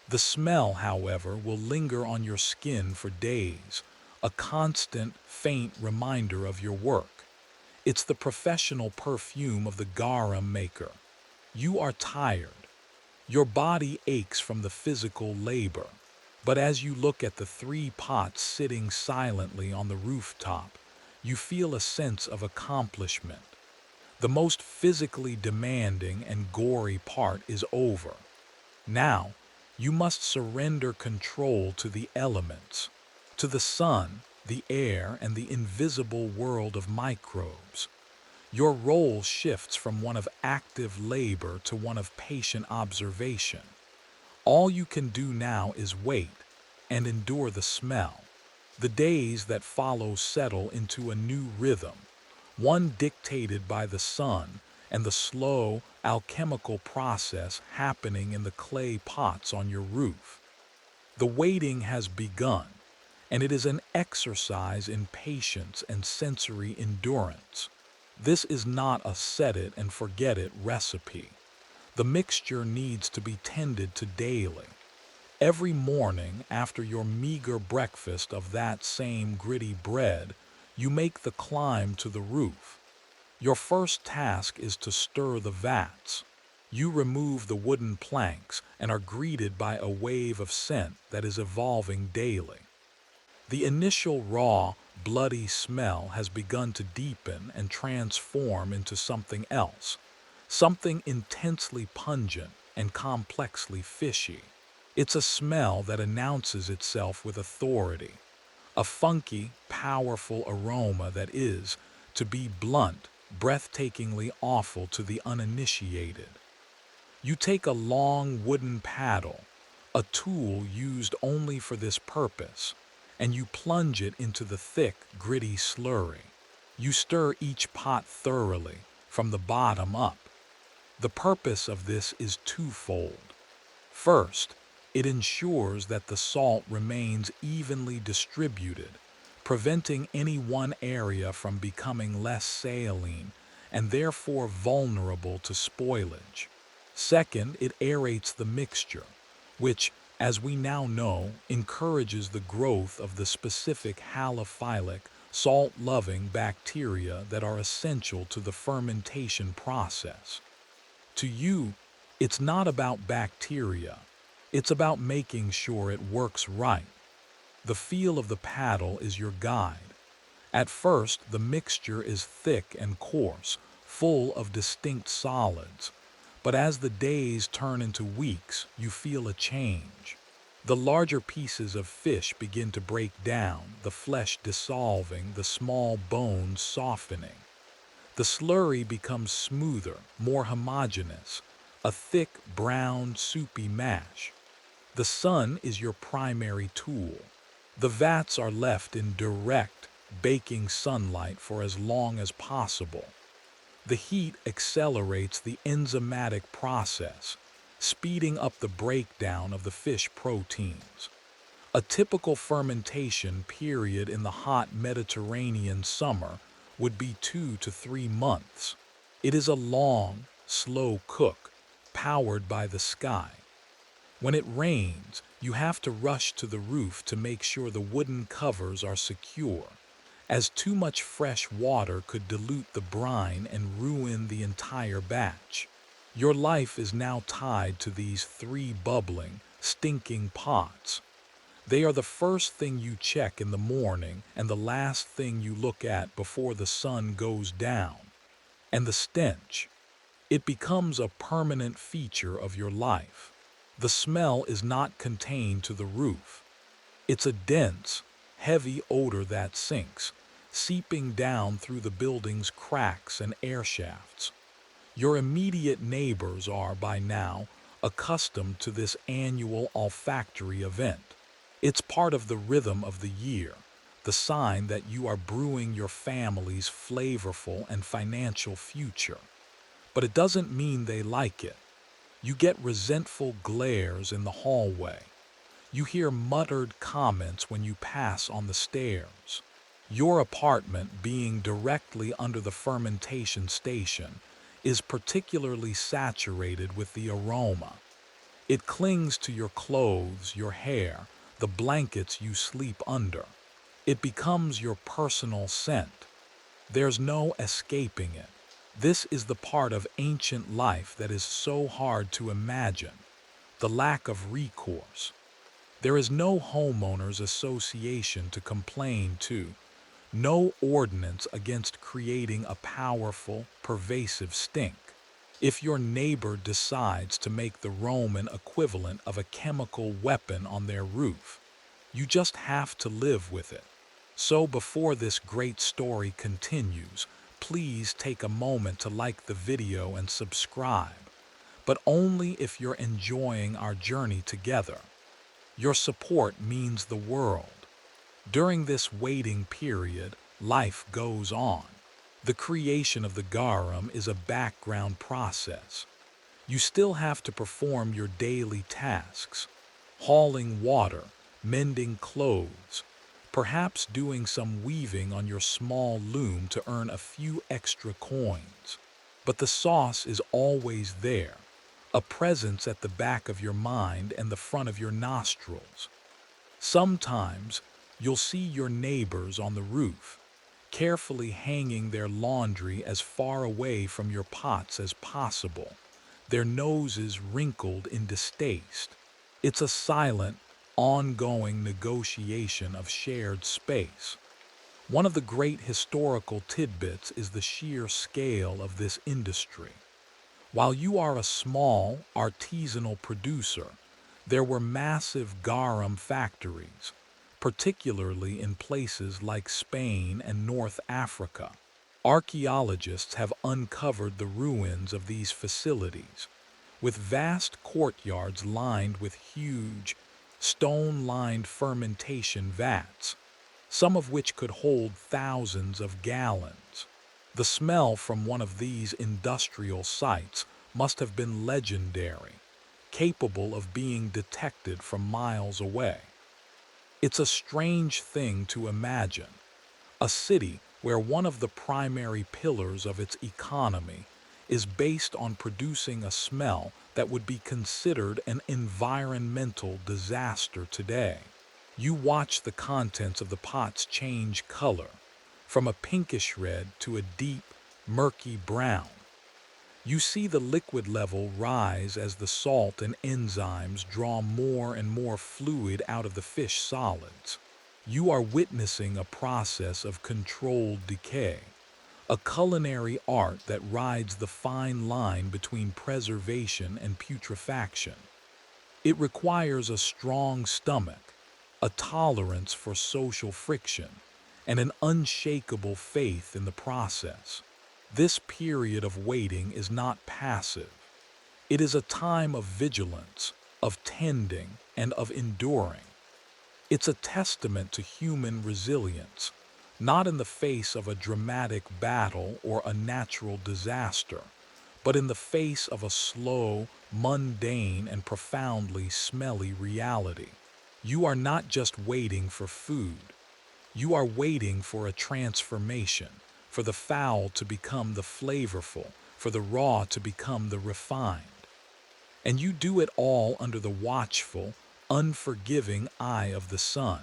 The smell, however, will linger on your skin for days, a constant, faint reminder of your work. It's the professional perfume of the garum maker. You are tired. Your body aches from the physical labor. But as you look at the 3 pots sitting silently on the rooftop, you feel a sense of accomplishment. The most physically demanding and gory part is over. Now, you must surrender control to the elements, to the sun, the air, and the invisible world of microbes. Your role shifts from one of active labor to one of patient observation. All you can do now is wait and endure the smell. The days that follow settle into a new rhythm, one dictated by the sun and the slow alchemical process happening in the clay pots on your roof. The waiting has begun, and it is an exercise in patience and sensory endurance. This is not a set it and forget it recipe. The mixture needs to be tended to daily. Every morning, after your meager breakfast of that same gritty bread, you make the climb to the roof. Your first task is to stir the vats. You remove the wooden planks and are greeted by a wave of scent that is evolving daily. The initial raw, bloody smell has begun to deepen and transform into something else, something intensely pungent and complexly fishy. It's a smell that announces itself with authority, a funky, powerful aroma that is, to be blunt, breathtakingly awful to the uninitiated. You take a long wooden paddle, a tool used only for this purpose, and you plunge it into the thick, gritty slurry. You stir each pot thoroughly, from the bottom up. The purpose of this is twofold. First, it ensures that the salt remains evenly distributed, preventing any one area from becoming less saline and therefore vulnerable to spoilage. Second, it aerates the mixture, which, as we now know, encourages the growth of the specific halophilic, salt-loving bacteria that are essential to the fermentation process. To you, it's not about bacteria. It's about making sure it works right. The feel of the paddle is your guide. At first, the mixture is thick and coarse, full of distinct solids. But as the days turn into weeks, you feel a change. The larger pieces of fish begin to break down, the flesh dissolving, the small bones softening. The slurry becomes smoother, more homogeneous, a thick, brown, soupy mash. The sun is your primary tool. The vats are left in direct, baking sunlight for as long as possible. The heat accelerates the enzymatic process, speeding up the breakdown of the fish proteins. A typical fermentation period in the hot Mediterranean summer would be 2 to 3 months. It is a long, slow cook, powered by the sky. When it rains, you have to rush to the roof to make sure the wooden covers are secure, as too much fresh water could dilute the brine and ruin the entire batch. Your life is now tied to these 3 bubbling, stinking pots. They are the first thing you check in the morning and the last thing you look at before the sun goes down. And the stench. It becomes a permanent feature of your life. The smell is not contained to the roof. It's a dense, heavy odor that sinks, seeping down through the building's cracks and air shafts. Your immediate neighbors are, by now, accustomed to this annual olfactory event. It's part of the rhythm of the year, the sign that you are brewing your family's flavorful and financial future. But it doesn't mean they like it. You get resentful glares in the hallway. You hear muttered comments when you pass on the stairs. Your apartment, being directly under the fermentation station, is particularly saturated with the aroma. It clings to your clothes, your hair, the blankets you sleep under. It becomes your personal scent. There's no escaping it. This is the part of ancient life that is so hard to imagine, the lack of recourse. There is no homeowners association to complain to, no ordinance against creating a powerful, pervasive stink. If your neighbor decides to make the Roman equivalent of a chemical weapon on their roof, you just have to live with it. So before this great story continues, please take a moment to like the video and subscribe. but only if you're enjoying our journey together. Your support means the world. During this waiting period, life goes on. The creation of the garum is a background process. You still have to perform your daily tasks, hauling water, mending clothes, perhaps doing some weaving on your small loom to earn a few extra coins. But the sauce is always there, a presence at the back of your mind and the front of your nostrils. Sometimes you'll see your neighbors on the roof, carefully hanging their laundry as far away from your pots as possible, their noses wrinkled in distaste. It's a silent, ongoing negotiation of shared space. One of the great historical tidbits is the sheer scale of this industry. While you are a small, artisanal producer, there were massive garum factories, particularly in places like Spain and North Africa. Archaeologists have uncovered the ruins of these facilities, with vast courtyards lined with huge, stone-lined fermentation vats, some of which could hold thousands of gallons. The smell from one of these industrial sites must have been legendary, capable of being detected from miles away. It's a strange thing to imagine. A city where one of the primary pillars of its economy is based on producing a smell that would be considered an environmental disaster today. You watch the contents of the pots change color, from a pinkish red to a deep, murky brown. You see the liquid level rise as the salt and enzymes draw more and more fluid out of the fish solids. You are witnessing a process of controlled decay, a culinary art that rides the fine line between preservation and putrefaction. It requires a strong stomach, a tolerance for social friction, and an unshakable faith in the process. This period of waiting is not passive. It is a time of vigilance, of tending, and of enduring. It's a testament to human resilience, not in the face of a dramatic battle or a natural disaster, but in the face of a slow, mundane, and profoundly smelly reality. You are not just waiting for food. You are waiting for a transformation, for the foul to become the flavorful, for the raw to become the refined. And you do it all under the watchful, unforgiving eye of the sun.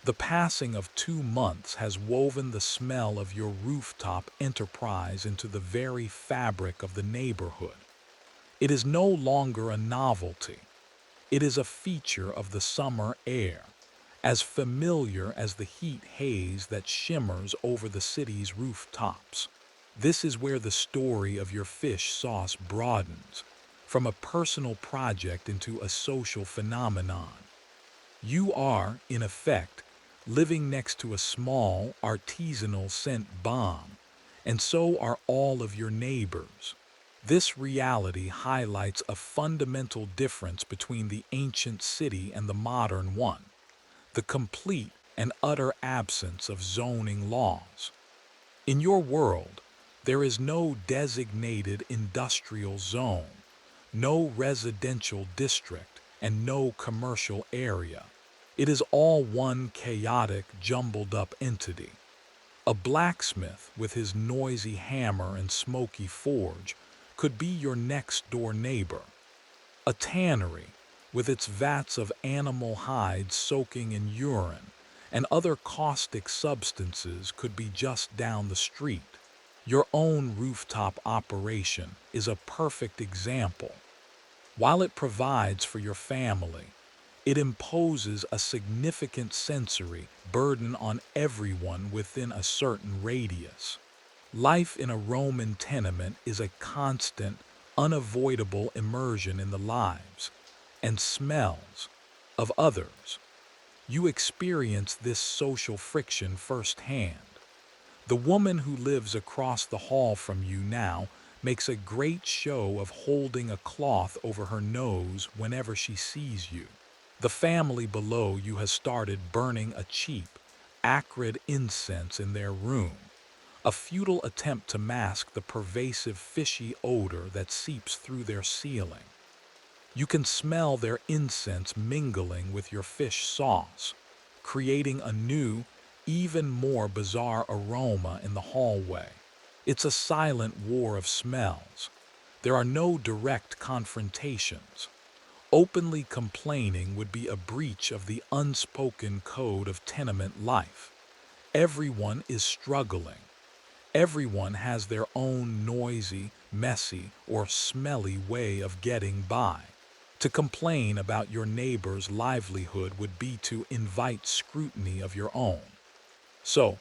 The passing of 2 months has woven the smell of your rooftop enterprise into the very fabric of the neighborhood. It is no longer a novelty. It is a feature of the summer air, as familiar as the heat haze that shimmers over the city's rooftops. This is where the story of your fish sauce broadens, from a personal project into a social phenomenon. You are, in effect, living next to a small, artisanal scent bomb, and so are all of your neighbors. This reality highlights a fundamental difference between the ancient city and the modern one: the complete and utter absence of zoning laws. In your world, there is no designated industrial zone, no residential district, and no commercial area. It is all one chaotic, jumbled-up entity. A blacksmith with his noisy hammer and smoky forge could be your next-door neighbor. A tannery, with its vats of animal hides soaking in urine and other caustic substances, could be just down the street. Your own rooftop operation is a perfect example. While it provides for your family, it imposes a significant sensory burden on everyone within a certain radius. Life in a Roman tenement is a constant, unavoidable immersion in the lives and smells of others. You experience this social friction firsthand. The woman who lives across the hall from you now makes a great show of holding a cloth over her nose whenever she sees you. The family below you has started burning a cheap, acrid incense in their room, a futile attempt to mask the pervasive fishy odor that seeps through their ceiling. You can smell their incense mingling with your fish sauce, creating a new, even more bizarre aroma in the hallway. It's a silent war of smells. There are no direct confrontations. Openly complaining would be a breach of the unspoken code of tenement life. Everyone is struggling. Everyone has their own noisy, messy, or smelly way of getting by. To complain about your neighbor's livelihood would be to invite scrutiny of your own. So,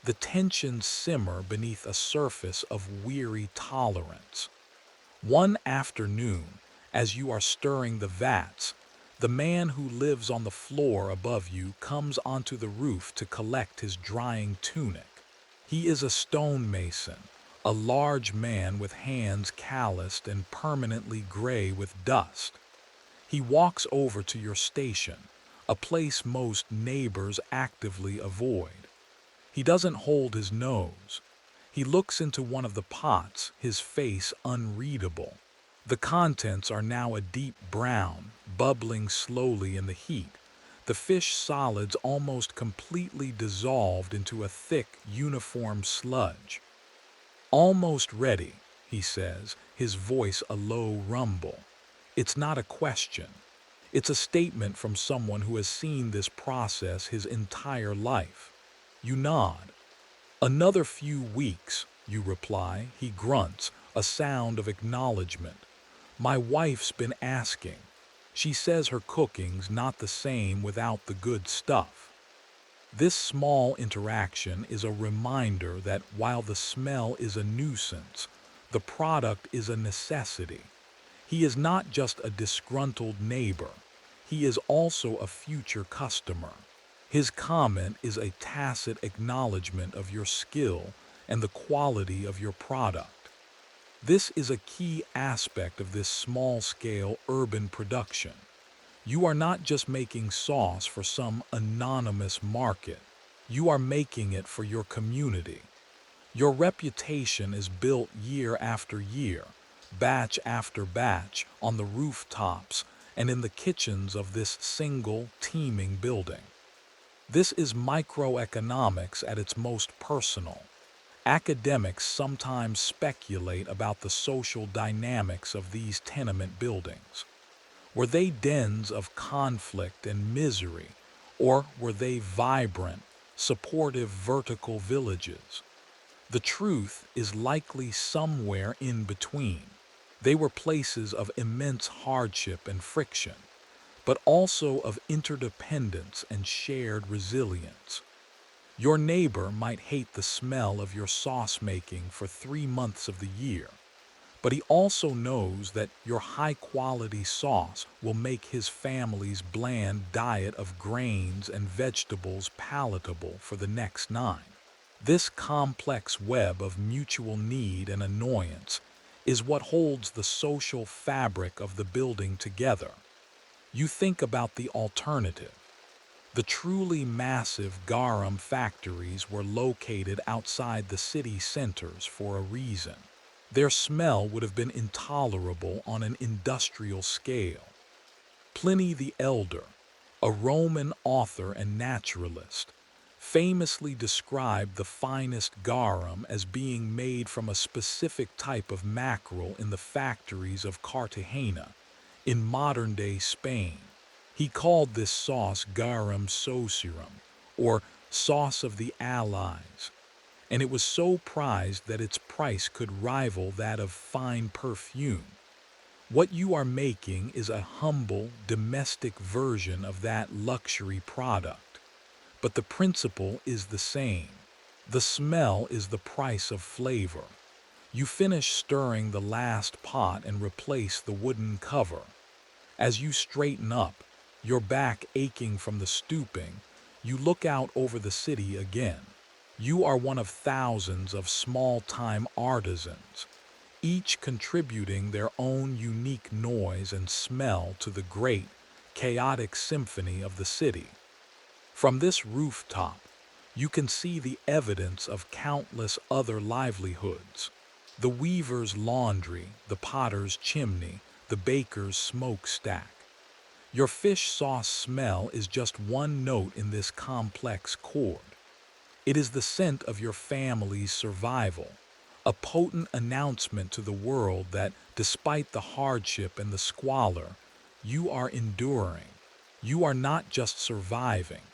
the tensions simmer beneath a surface of weary tolerance. One afternoon, as you are stirring the vats, the man who lives on the floor above you comes onto the roof to collect his drying tunic. He is a stonemason, a large man with hands calloused and permanently gray with dust. He walks over to your station, a place most neighbors actively avoid. He doesn't hold his nose. He looks into one of the pots, his face unreadable. The contents are now a deep brown, bubbling slowly in the heat, the fish solids almost completely dissolved into a thick, uniform sludge. Almost ready, he says, his voice a low rumble. It's not a question. It's a statement from someone who has seen this process his entire life. You nod. Another few weeks, you reply. He grunts, a sound of acknowledgement. My wife's been asking. She says her cooking's not the same without the good stuff. This small interaction is a reminder that while the smell is a nuisance, the product is a necessity. He is not just a disgruntled neighbor. He is also a future customer. His comment is a tacit acknowledgement of your skill and the quality of your product. This is a key aspect of this small-scale urban production. You are not just making sauce for some anonymous market. You are making it for your community. Your reputation is built year after year, batch after batch, on the rooftops and in the kitchens of this single, teeming building. This is microeconomics at its most personal. Academics sometimes speculate about the social dynamics of these tenement buildings. Were they dens of conflict and misery, or were they vibrant, supportive vertical villages? The truth is likely somewhere in between. They were places of immense hardship and friction, but also of interdependence and shared resilience. Your neighbor might hate the smell of your sauce making for 3 months of the year, but he also knows that your high-quality sauce will make his family's bland diet of grains and vegetables palatable for the next 9. This complex web of mutual need and annoyance is what holds the social fabric of the building together. You think about the alternative. The truly massive Garum factories were located outside the city centers for a reason. Their smell would have been intolerable on an industrial scale. Pliny the Elder, a Roman author and naturalist, famously described the finest garum as being made from a specific type of mackerel in the factories of Cartagena, in modern-day Spain. He called this sauce garum saucerum, or sauce of the Allies, and it was so prized that its price could rival that of fine perfume. What you are making is a humble, domestic version of that luxury product, but the principle is the same. The smell is the price of flavor. You finish stirring the last pot and replace the wooden cover. As you straighten up, your back aching from the stooping, you look out over the city again. You are one of thousands of small-time artisans, each contributing their own unique noise and smell to the great, chaotic symphony of the city. From this rooftop, you can see the evidence of countless other livelihoods. The weaver's laundry, the potter's chimney, the baker's smokestack. Your fish sauce smell is just one note in this complex chord. It is the scent of your family's survival, a potent announcement to the world that, despite the hardship and the squalor, you are enduring. You are not just surviving.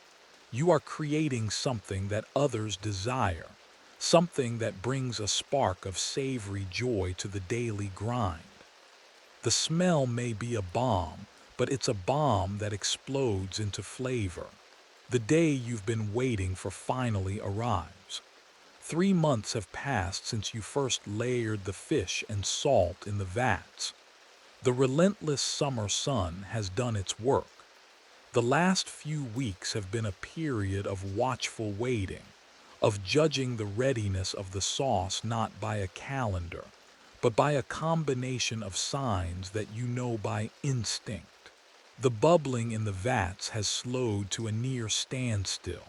You are creating something that others desire, something that brings a spark of savory joy to the daily grind. The smell may be a bomb, but it's a bomb that explodes into flavor. The day you've been waiting for finally arrives. 3 months have passed since you first layered the fish and salt in the vats. The relentless summer sun has done its work. The last few weeks have been a period of watchful waiting, of judging the readiness of the sauce not by a calendar, but by a combination of signs that you know by instinct. The bubbling in the vats has slowed to a near standstill.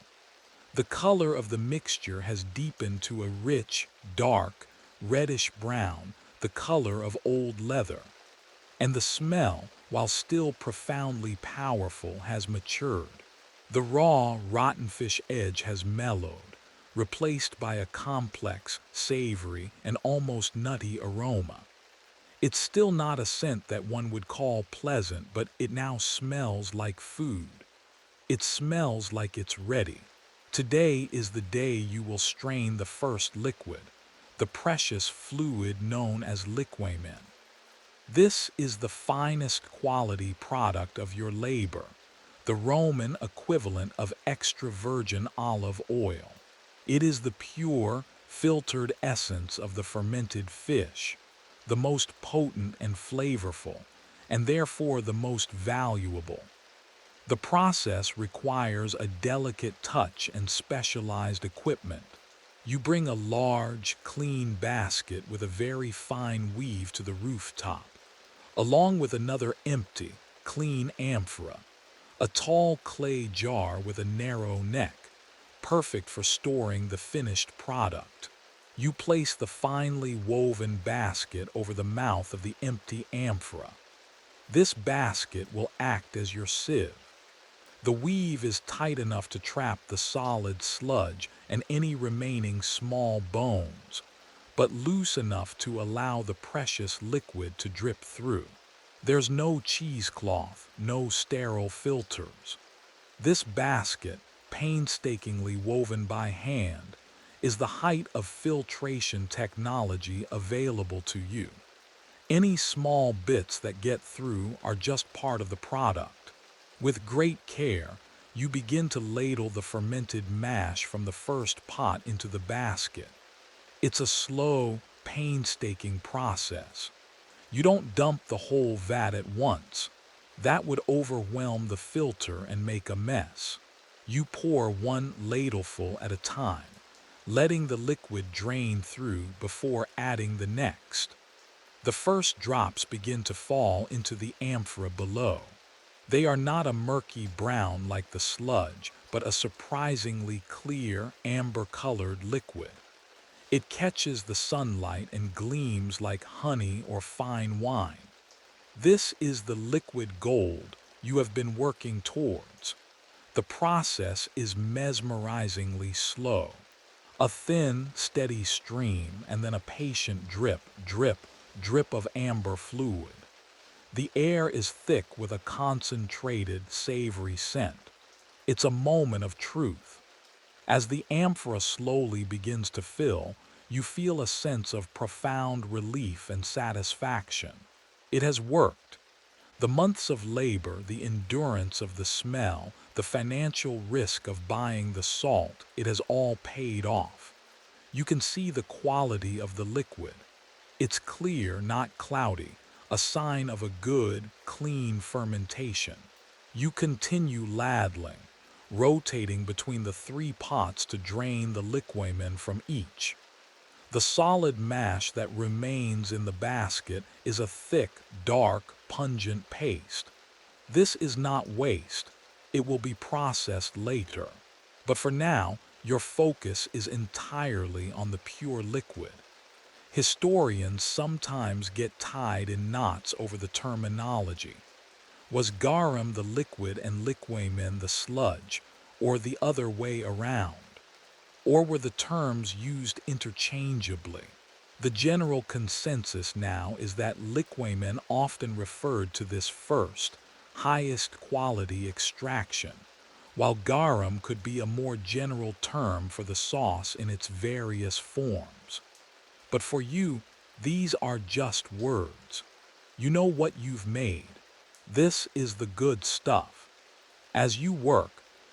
The color of the mixture has deepened to a rich, dark, reddish brown, the color of old leather. And the smell, while still profoundly powerful, has matured. The raw, rotten fish edge has mellowed, replaced by a complex, savory, and almost nutty aroma. It's still not a scent that one would call pleasant, but it now smells like food. It smells like it's ready. Today is the day you will strain the first liquid, the precious fluid known as liquamen. This is the finest quality product of your labor, the Roman equivalent of extra virgin olive oil. It is the pure, filtered essence of the fermented fish, the most potent and flavorful, and therefore the most valuable. The process requires a delicate touch and specialized equipment. You bring a large, clean basket with a very fine weave to the rooftop, along with another empty, clean amphora, a tall clay jar with a narrow neck, perfect for storing the finished product. You place the finely woven basket over the mouth of the empty amphora. This basket will act as your sieve. The weave is tight enough to trap the solid sludge and any remaining small bones, but loose enough to allow the precious liquid to drip through. There's no cheesecloth, no sterile filters. This basket, painstakingly woven by hand, is the height of filtration technology available to you. Any small bits that get through are just part of the product. With great care, you begin to ladle the fermented mash from the first pot into the basket. It's a slow, painstaking process. You don't dump the whole vat at once. That would overwhelm the filter and make a mess. You pour one ladleful at a time, letting the liquid drain through before adding the next. The first drops begin to fall into the amphora below. They are not a murky brown like the sludge, but a surprisingly clear, amber-colored liquid. It catches the sunlight and gleams like honey or fine wine. This is the liquid gold you have been working towards. The process is mesmerizingly slow. A thin, steady stream and then a patient drip, drip, drip of amber fluid. The air is thick with a concentrated, savory scent. It's a moment of truth. As the amphora slowly begins to fill, you feel a sense of profound relief and satisfaction. It has worked. The months of labor, the endurance of the smell, the financial risk of buying the salt, it has all paid off. You can see the quality of the liquid. It's clear, not cloudy, a sign of a good, clean fermentation. You continue ladling, rotating between the 3 pots to drain the liquamen from each. The solid mash that remains in the basket is a thick, dark, pungent paste. This is not waste. It will be processed later. But for now, your focus is entirely on the pure liquid. Historians sometimes get tied in knots over the terminology. Was garum the liquid and liquamen the sludge, or the other way around? Or were the terms used interchangeably? The general consensus now is that liquamen often referred to this first, highest quality extraction, while garum could be a more general term for the sauce in its various forms. But for you, these are just words. You know what you've made. This is the good stuff. As you work,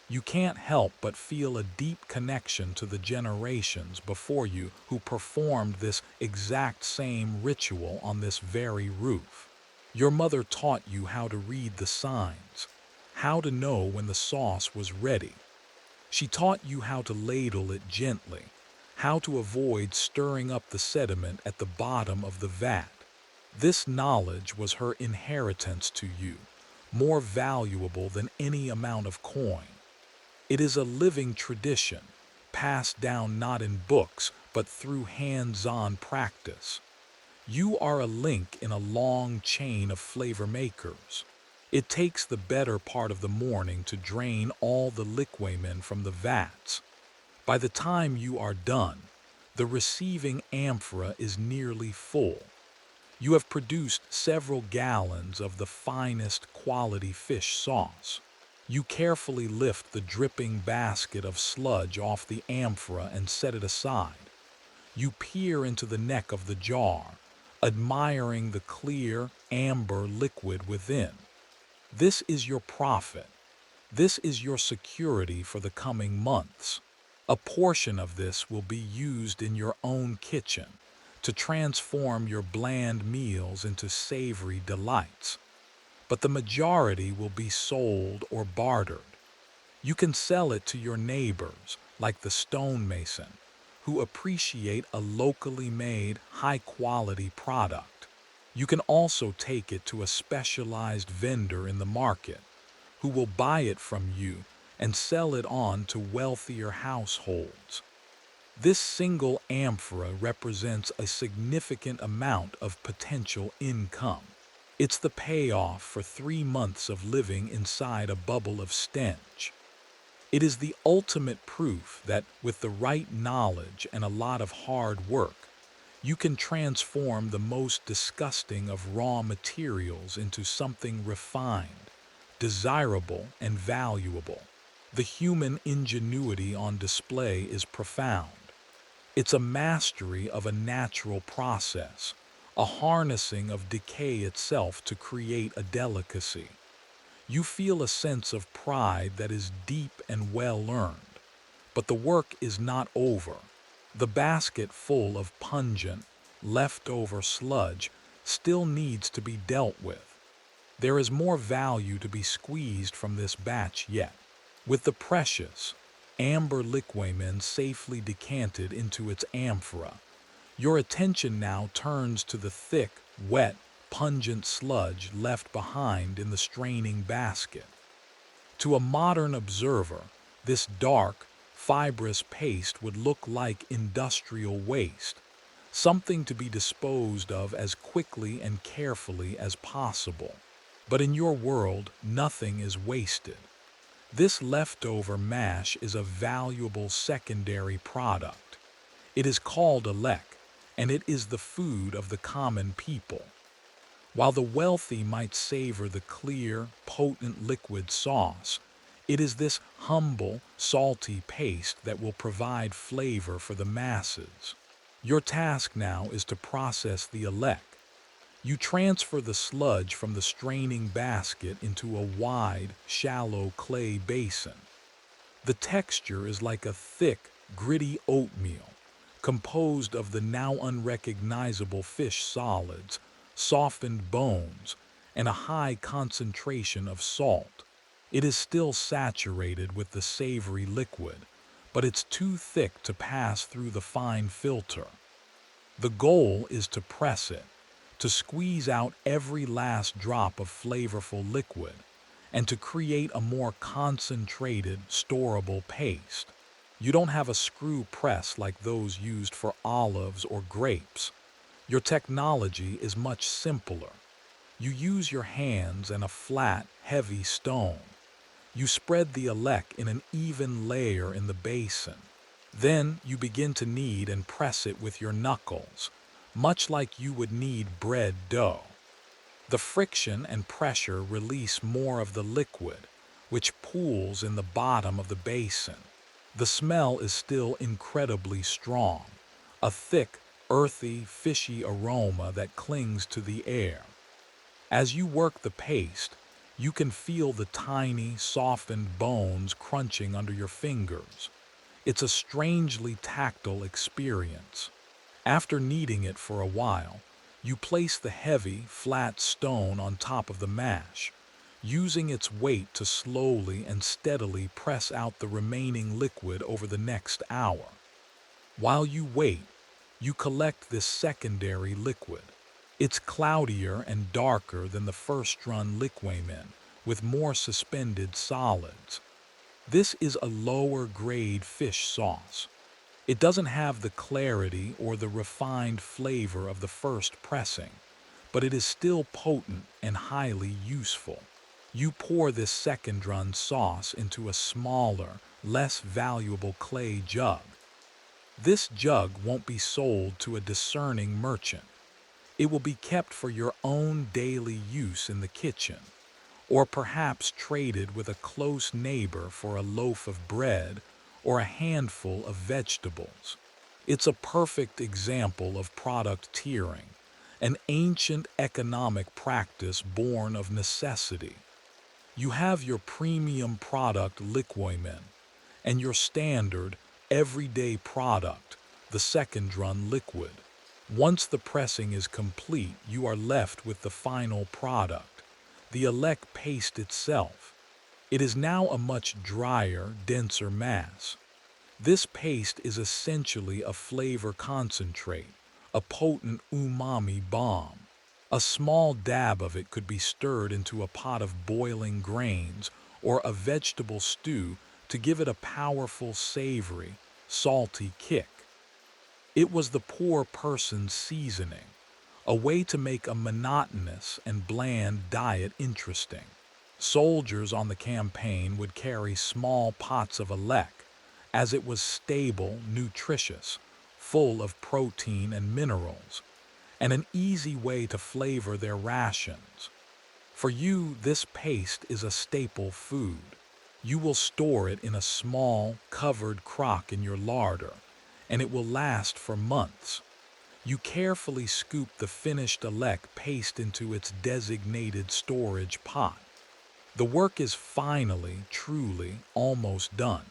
you can't help but feel a deep connection to the generations before you who performed this exact same ritual on this very roof. Your mother taught you how to read the signs, how to know when the sauce was ready. She taught you how to ladle it gently, how to avoid stirring up the sediment at the bottom of the vat. This knowledge was her inheritance to you, more valuable than any amount of coin. It is a living tradition, passed down not in books, but through hands-on practice. You are a link in a long chain of flavor makers. It takes the better part of the morning to drain all the liquamen from the vats. By the time you are done, the receiving amphora is nearly full. You have produced several gallons of the finest quality fish sauce. You carefully lift the dripping basket of sludge off the amphora and set it aside. You peer into the neck of the jar, admiring the clear, amber liquid within. This is your profit. This is your security for the coming months. A portion of this will be used in your own kitchen to transform your bland meals into savory delights. But the majority will be sold or bartered. You can sell it to your neighbors, like the stonemason, who appreciate a locally made, high-quality product. You can also take it to a specialized vendor in the market, who will buy it from you and sell it on to wealthier households. This single amphora represents a significant amount of potential income. It's the payoff for 3 months of living inside a bubble of stench. It is the ultimate proof that, with the right knowledge and a lot of hard work, you can transform the most disgusting of raw materials into something refined, desirable, and valuable. The human ingenuity on display is profound. It's a mastery of a natural process, a harnessing of decay itself to create a delicacy. You feel a sense of pride that is deep and well-earned. But the work is not over. The basket full of pungent, leftover sludge still needs to be dealt with. There is more value to be squeezed from this batch yet. With the precious, amber liquamen safely decanted into its amphora, your attention now turns to the thick, wet, pungent sludge left behind in the straining basket. To a modern observer, this dark, fibrous paste would look like industrial waste, something to be disposed of as quickly and carefully as possible. But in your world, nothing is wasted. This leftover mash is a valuable secondary product. It is called a lek, and it is the food of the common people. While the wealthy might savor the clear, potent liquid sauce, it is this humble, salty paste that will provide flavor for the masses. Your task now is to process the elect. You transfer the sludge from the straining basket into a wide, shallow clay basin. The texture is like a thick, gritty oatmeal, composed of the now unrecognizable fish solids, softened bones, and a high concentration of salt. It is still saturated with the savory liquid, but it's too thick to pass through the fine filter. The goal is to press it, to squeeze out every last drop of flavorful liquid, and to create a more concentrated, storable paste. You don't have a screw press like those used for olives or grapes. Your technology is much simpler. You use your hands and a flat, heavy stone. You spread the elec in an even layer in the basin. Then you begin to knead and press it with your knuckles, much like you would knead bread dough. The friction and pressure release more of the liquid, which pools in the bottom of the basin. The smell is still incredibly strong, a thick, earthy, fishy aroma that clings to the air. As you work the paste, you can feel the tiny, softened bones crunching under your fingers. It's a strangely tactile experience. After kneading it for a while, you place the heavy, flat stone on top of the mash, using its weight to slowly and steadily press out the remaining liquid over the next hour. While you wait, you collect this secondary liquid. It's cloudier and darker than the first-run liquamen, with more suspended solids. This is a lower-grade fish sauce. It doesn't have the clarity or the refined flavor of the first pressing, but it is still potent and highly useful. You pour this second-run sauce into a smaller, less valuable clay jug. This jug won't be sold to a discerning merchant. It will be kept for your own daily use in the kitchen, or perhaps traded with a close neighbor for a loaf of bread or a handful of vegetables. It's a perfect example of product tiering, an ancient economic practice born of necessity. You have your premium product liquamen and your standard, everyday product, the second-run liquid. Once the pressing is complete, you are left with the final product, the elec paste itself. It is now a much drier, denser mass. This paste is essentially a flavor concentrate, a potent umami bomb. A small dab of it could be stirred into a pot of boiling grains or a vegetable stew to give it a powerful, savory, salty kick. It was the poor person's seasoning, a way to make a monotonous and bland diet interesting. Soldiers on the campaign would carry small pots of elec, as it was stable, nutritious, full of protein and minerals, and an easy way to flavor their rations. For you, this paste is a staple food. You will store it in a small, covered crock in your larder, and it will last for months. You carefully scoop the finished elec paste into its designated storage pot. The work is finally, truly, almost done.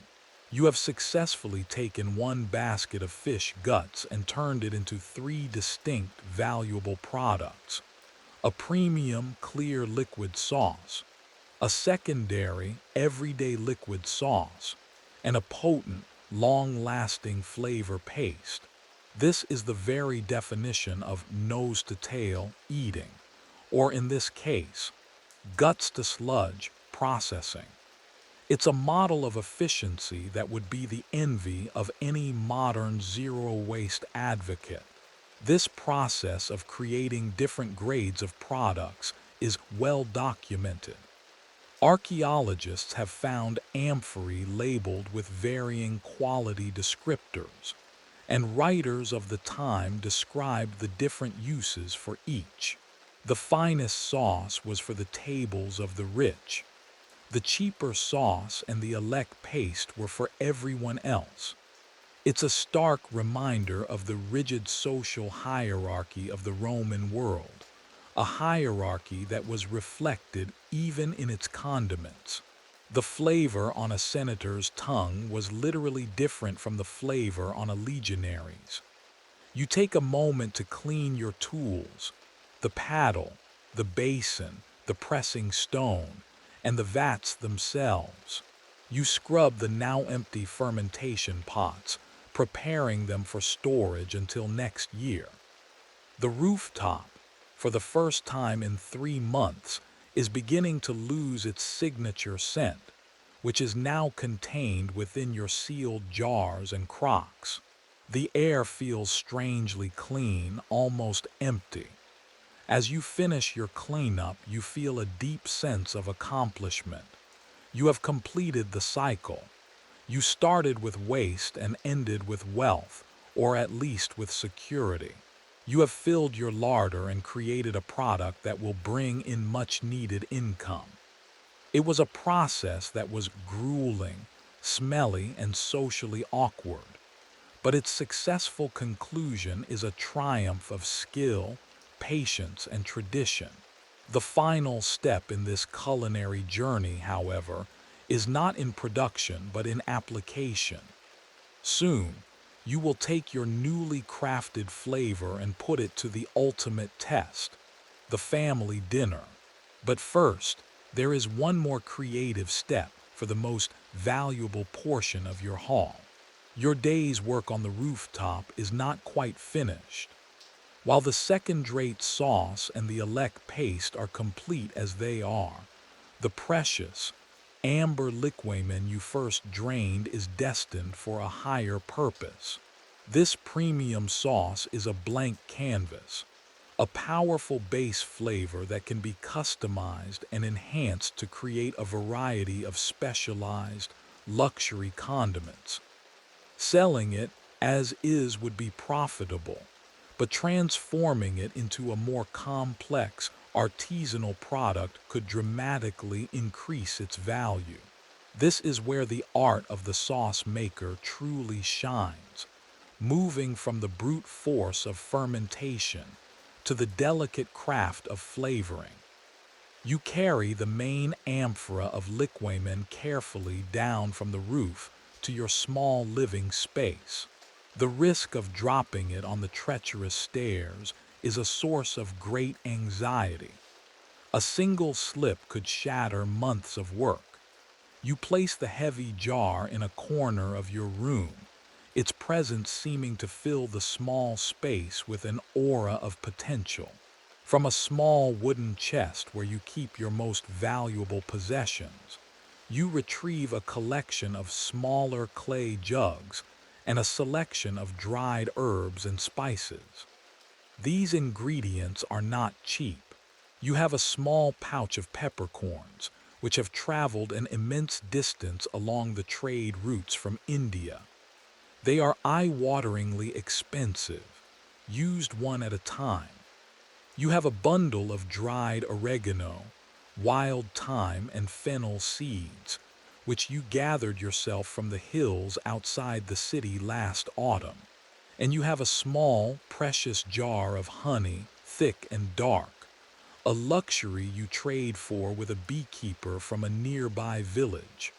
You have successfully taken one basket of fish guts and turned it into three distinct, valuable products: a premium, clear liquid sauce, a secondary, everyday liquid sauce, and a potent, long-lasting flavor paste. This is the very definition of nose-to-tail eating, or in this case, guts-to-sludge processing. It's a model of efficiency that would be the envy of any modern zero-waste advocate. This process of creating different grades of products is well documented. Archaeologists have found amphorae labeled with varying quality descriptors, and writers of the time described the different uses for each. The finest sauce was for the tables of the rich. The cheaper sauce and the elec paste were for everyone else. It's a stark reminder of the rigid social hierarchy of the Roman world, a hierarchy that was reflected even in its condiments. The flavor on a senator's tongue was literally different from the flavor on a legionary's. You take a moment to clean your tools, the paddle, the basin, the pressing stone, and the vats themselves. You scrub the now empty fermentation pots, preparing them for storage until next year. The rooftop, for the first time in 3 months, is beginning to lose its signature scent, which is now contained within your sealed jars and crocks. The air feels strangely clean, almost empty. As you finish your cleanup, you feel a deep sense of accomplishment. You have completed the cycle. You started with waste and ended with wealth, or at least with security. You have filled your larder and created a product that will bring in much needed income. It was a process that was grueling, smelly, and socially awkward, but its successful conclusion is a triumph of skill, patience, and tradition. The final step in this culinary journey, however, is not in production but in application. Soon, you will take your newly crafted flavor and put it to the ultimate test, the family dinner. But first, there is one more creative step for the most valuable portion of your haul. Your day's work on the rooftop is not quite finished. While the second-rate sauce and the elect paste are complete as they are, the precious, amber liquamen you first drained is destined for a higher purpose. This premium sauce is a blank canvas, a powerful base flavor that can be customized and enhanced to create a variety of specialized, luxury condiments. Selling it as is would be profitable, but transforming it into a more complex, artisanal product could dramatically increase its value. This is where the art of the sauce maker truly shines, moving from the brute force of fermentation to the delicate craft of flavoring. You carry the main amphora of liquamen carefully down from the roof to your small living space. The risk of dropping it on the treacherous stairs is a source of great anxiety. A single slip could shatter months of work. You place the heavy jar in a corner of your room, its presence seeming to fill the small space with an aura of potential. From a small wooden chest where you keep your most valuable possessions, you retrieve a collection of smaller clay jugs and a selection of dried herbs and spices. These ingredients are not cheap. You have a small pouch of peppercorns, which have traveled an immense distance along the trade routes from India. They are eye-wateringly expensive, used one at a time. You have a bundle of dried oregano, wild thyme, and fennel seeds, which you gathered yourself from the hills outside the city last autumn. And you have a small, precious jar of honey, thick and dark, a luxury you trade for with a beekeeper from a nearby village.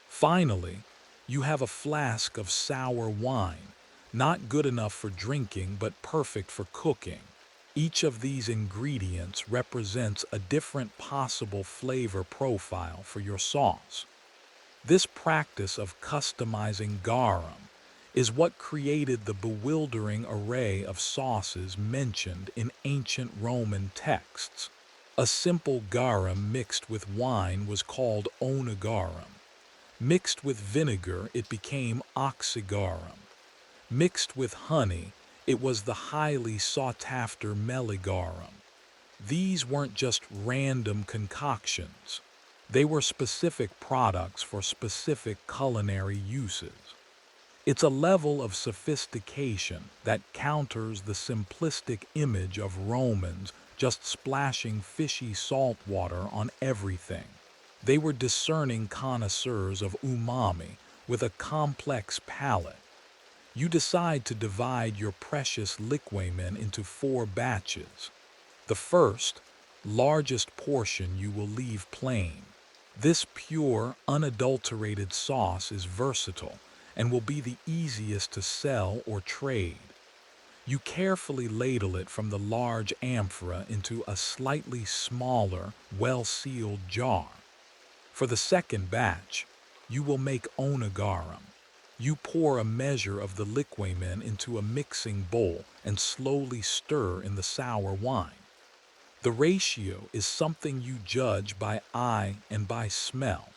Finally, you have a flask of sour wine, not good enough for drinking but perfect for cooking. Each of these ingredients represents a different possible flavor profile for your sauce. This practice of customizing garum is what created the bewildering array of sauces mentioned in ancient Roman texts. A simple garum mixed with wine was called onogarum. Mixed with vinegar, it became oxygarum. Mixed with honey, it was the highly sought-after meligarum. These weren't just random concoctions. They were specific products for specific culinary uses. It's a level of sophistication that counters the simplistic image of Romans just splashing fishy salt water on everything. They were discerning connoisseurs of umami with a complex palate. You decide to divide your precious liquamen into 4 batches. The first, largest portion you will leave plain. This pure, unadulterated sauce is versatile and will be the easiest to sell or trade. You carefully ladle it from the large amphora into a slightly smaller, well-sealed jar. For the second batch, you will make onogarum. You pour a measure of the liquamen into a mixing bowl and slowly stir in the sour wine. The ratio is something you judge by eye and by smell,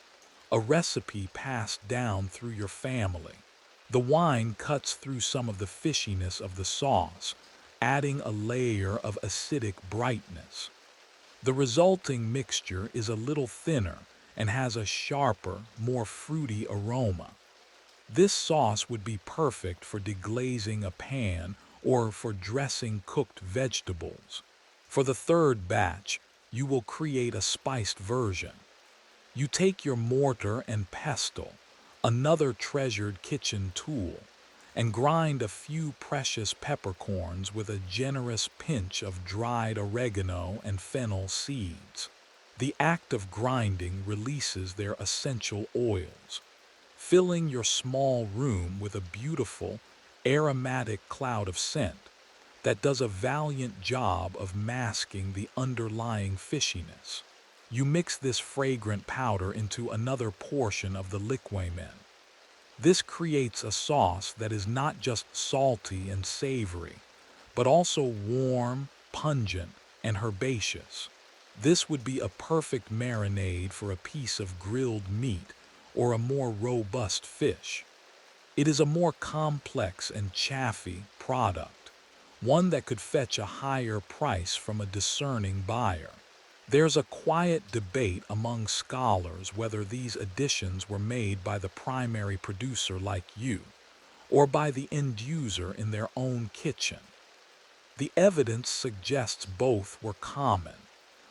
a recipe passed down through your family. The wine cuts through some of the fishiness of the sauce, adding a layer of acidic brightness. The resulting mixture is a little thinner and has a sharper, more fruity aroma. This sauce would be perfect for deglazing a pan or for dressing cooked vegetables. For the third batch, you will create a spiced version. You take your mortar and pestle, another treasured kitchen tool, and grind a few precious peppercorns with a generous pinch of dried oregano and fennel seeds. The act of grinding releases their essential oils, filling your small room with a beautiful, aromatic cloud of scent that does a valiant job of masking the underlying fishiness. You mix this fragrant powder into another portion of the liquamen. This creates a sauce that is not just salty and savory, but also warm, pungent, and herbaceous. This would be a perfect marinade for a piece of grilled meat or a more robust fish. It is a more complex and chaffy product, one that could fetch a higher price from a discerning buyer. There's a quiet debate among scholars whether these additions were made by the primary producer like you, or by the end user in their own kitchen. The evidence suggests both were common,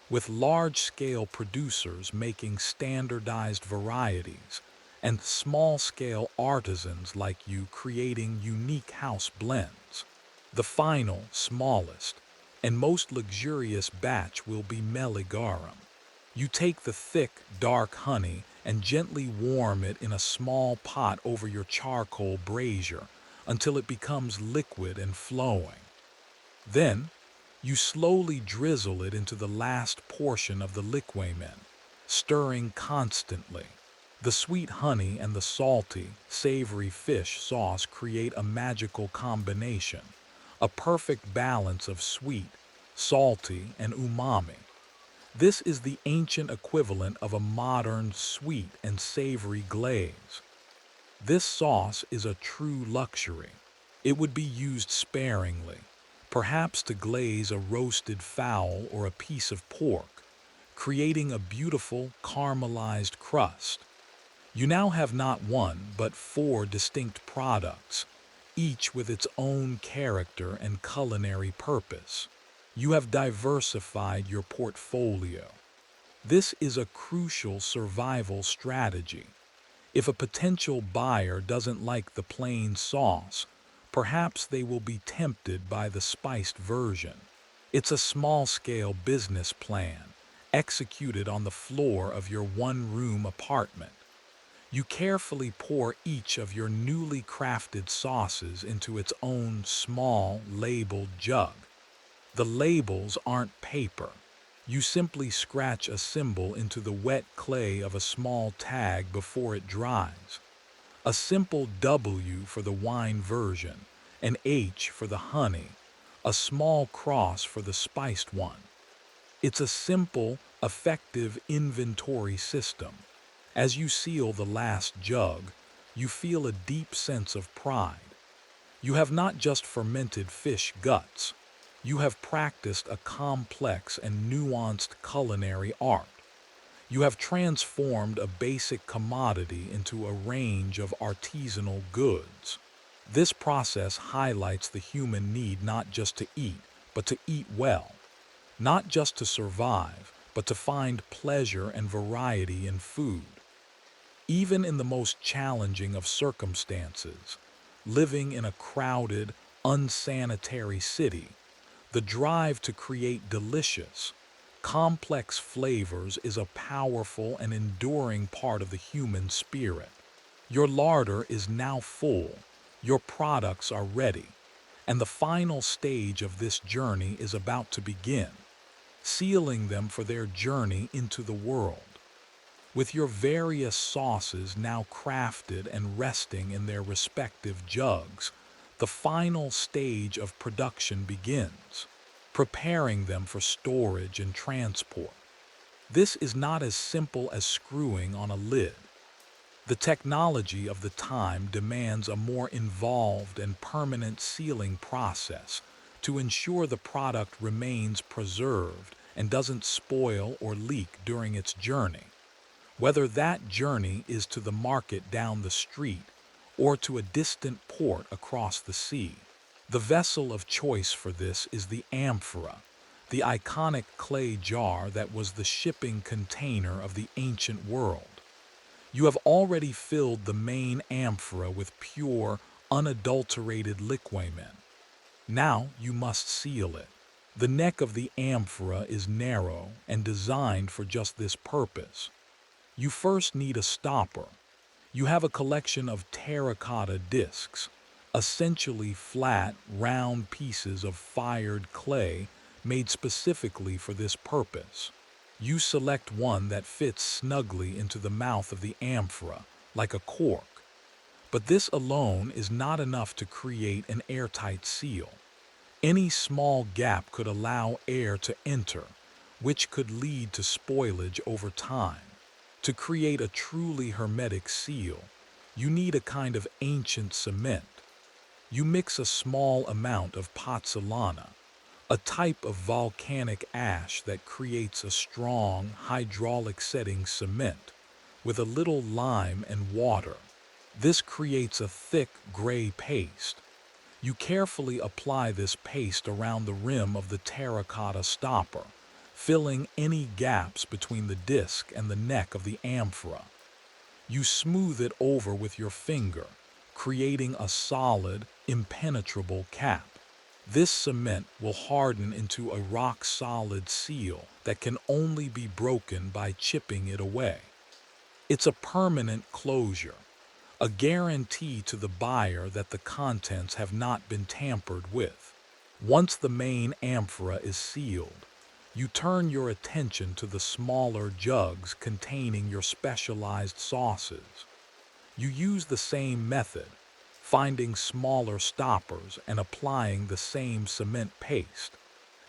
with large-scale producers making standardized varieties, and small-scale artisans like you creating unique house blends. The final, smallest, and most luxurious batch will be garum. You take the thick, dark honey and gently warm it in a small pot over your charcoal brazier until it becomes liquid and flowing. Then, you slowly drizzle it into the last portion of the liquamen, stirring constantly. The sweet honey and the salty, savory fish sauce create a magical combination, a perfect balance of sweet, salty, and umami. This is the ancient equivalent of a modern sweet and savory glaze. This sauce is a true luxury. It would be used sparingly, perhaps to glaze a roasted fowl or a piece of pork, creating a beautiful caramelized crust. You now have not one but four distinct products, each with its own character and culinary purpose. You have diversified your portfolio. This is a crucial survival strategy. If a potential buyer doesn't like the plain sauce, perhaps they will be tempted by the spiced version. It's a small-scale business plan, executed on the floor of your one-room apartment. You carefully pour each of your newly crafted sauces into its own small, labeled jug. The labels aren't paper. You simply scratch a symbol into the wet clay of a small tag before it dries. A simple W for the wine version, an H for the honey, a small cross for the spiced one. It's a simple, effective inventory system. As you seal the last jug, you feel a deep sense of pride. You have not just fermented fish guts. You have practiced a complex and nuanced culinary art. You have transformed a basic commodity into a range of artisanal goods. This process highlights the human need not just to eat, but to eat well. Not just to survive, but to find pleasure and variety in food. Even in the most challenging of circumstances, living in a crowded, unsanitary city, the drive to create delicious, complex flavors is a powerful and enduring part of the human spirit. Your larder is now full, your products are ready, and the final stage of this journey is about to begin, sealing them for their journey into the world. With your various sauces now crafted and resting in their respective jugs, the final stage of production begins, preparing them for storage and transport. This is not as simple as screwing on a lid. The technology of the time demands a more involved and permanent sealing process to ensure the product remains preserved and doesn't spoil or leak during its journey. Whether that journey is to the market down the street or to a distant port across the sea. The vessel of choice for this is the amphora, the iconic clay jar that was the shipping container of the ancient world. You have already filled the main amphora with pure, unadulterated liquamen. Now you must seal it. The neck of the amphora is narrow and designed for just this purpose. You first need a stopper. You have a collection of terracotta discs, essentially flat, round pieces of fired clay made specifically for this purpose. You select one that fits snugly into the mouth of the amphora, like a cork. But this alone is not enough to create an airtight seal. Any small gap could allow air to enter, which could lead to spoilage over time. To create a truly hermetic seal, you need a kind of ancient cement. You mix a small amount of pozzolana, a type of volcanic ash that creates a strong, hydraulic-setting cement, with a little lime and water. This creates a thick, gray paste. You carefully apply this paste around the rim of the terracotta stopper, filling any gaps between the disc and the neck of the amphora. You smooth it over with your finger, creating a solid, impenetrable cap. This cement will harden into a rock-solid seal that can only be broken by chipping it away. It's a permanent closure, a guarantee to the buyer that the contents have not been tampered with. Once the main amphora is sealed, you turn your attention to the smaller jugs containing your specialized sauces. You use the same method, finding smaller stoppers and applying the same cement paste.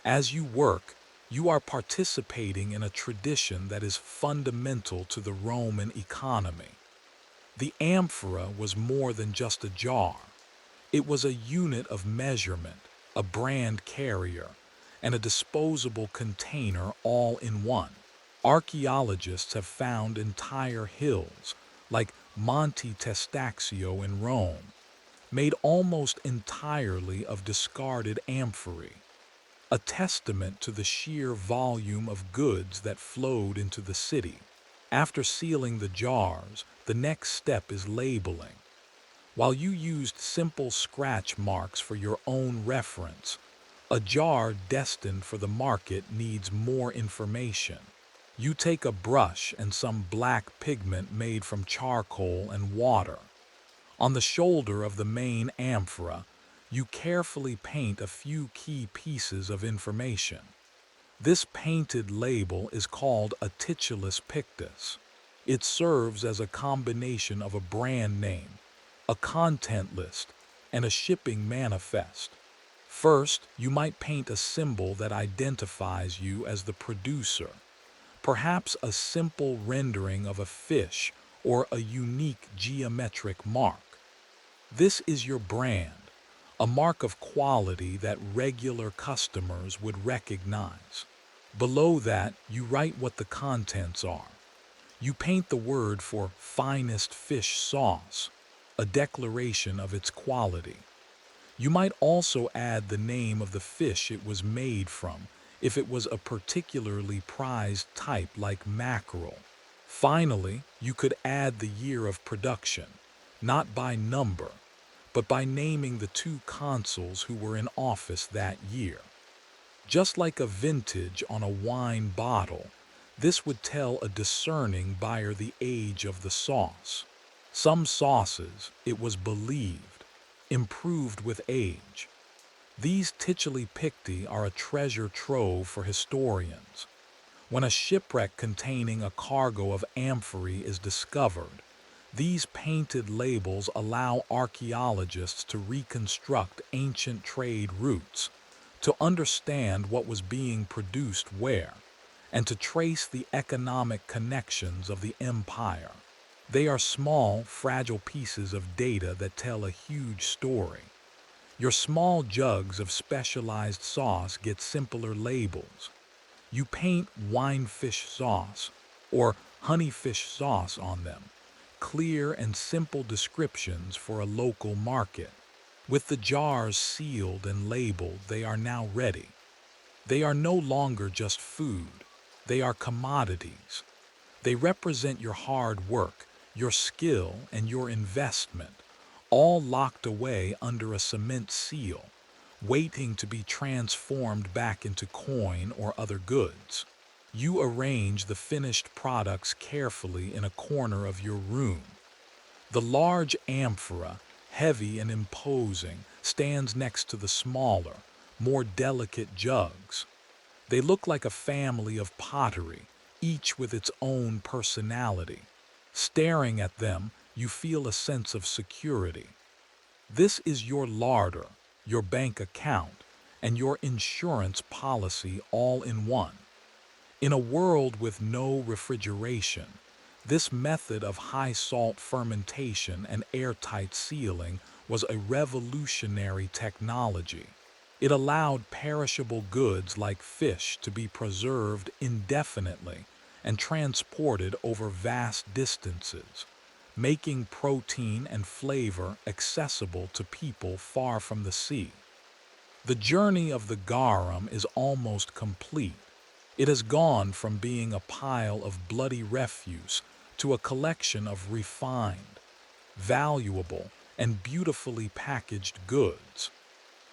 As you work, you are participating in a tradition that is fundamental to the Roman economy. The amphora was more than just a jar. It was a unit of measurement, a brand carrier, and a disposable container all in one. Archaeologists have found entire hills, like Monte Testaccio in Rome, made almost entirely of discarded amphorae, a testament to the sheer volume of goods that flowed into the city. After sealing the jars, the next step is labeling. While you used simple scratch marks for your own reference, a jar destined for the market needs more information. You take a brush and some black pigment made from charcoal and water. On the shoulder of the main amphora, you carefully paint a few key pieces of information. This painted label is called a titulus pictus. It serves as a combination of a brand name, a content list, and a shipping manifest. First, you might paint a symbol that identifies you as the producer, perhaps a simple rendering of a fish or a unique geometric mark. This is your brand, a mark of quality that regular customers would recognize. Below that, you write what the contents are. You paint the word for finest fish sauce, a declaration of its quality. You might also add the name of the fish it was made from, if it was a particularly prized type like mackerel. Finally, you could add the year of production, not by number, but by naming the two consuls who were in office that year. Just like a vintage on a wine bottle, this would tell a discerning buyer the age of the sauce. Some sauces, it was believed, improved with age. These tituli picti are a treasure trove for historians. When a shipwreck containing a cargo of amphorae is discovered, these painted labels allow archaeologists to reconstruct ancient trade routes, to understand what was being produced where, and to trace the economic connections of the empire. They are small, fragile pieces of data that tell a huge story. Your small jugs of specialized sauce get simpler labels. You paint winefish sauce or honeyfish sauce on them, clear and simple descriptions for a local market. With the jars sealed and labeled, they are now ready. They are no longer just food, they are commodities. They represent your hard work, your skill, and your investment, all locked away under a cement seal, waiting to be transformed back into coin or other goods. You arrange the finished products carefully in a corner of your room. The large amphora, heavy and imposing, stands next to the smaller, more delicate jugs. They look like a family of pottery, each with its own personality. Staring at them, you feel a sense of security. This is your larder, your bank account, and your insurance policy all in one. In a world with no refrigeration, this method of high salt fermentation and airtight sealing was a revolutionary technology. It allowed perishable goods like fish to be preserved indefinitely and transported over vast distances, making protein and flavor accessible to people far from the sea. The journey of the garum is almost complete. It has gone from being a pile of bloody refuse to a collection of refined, valuable, and beautifully packaged goods.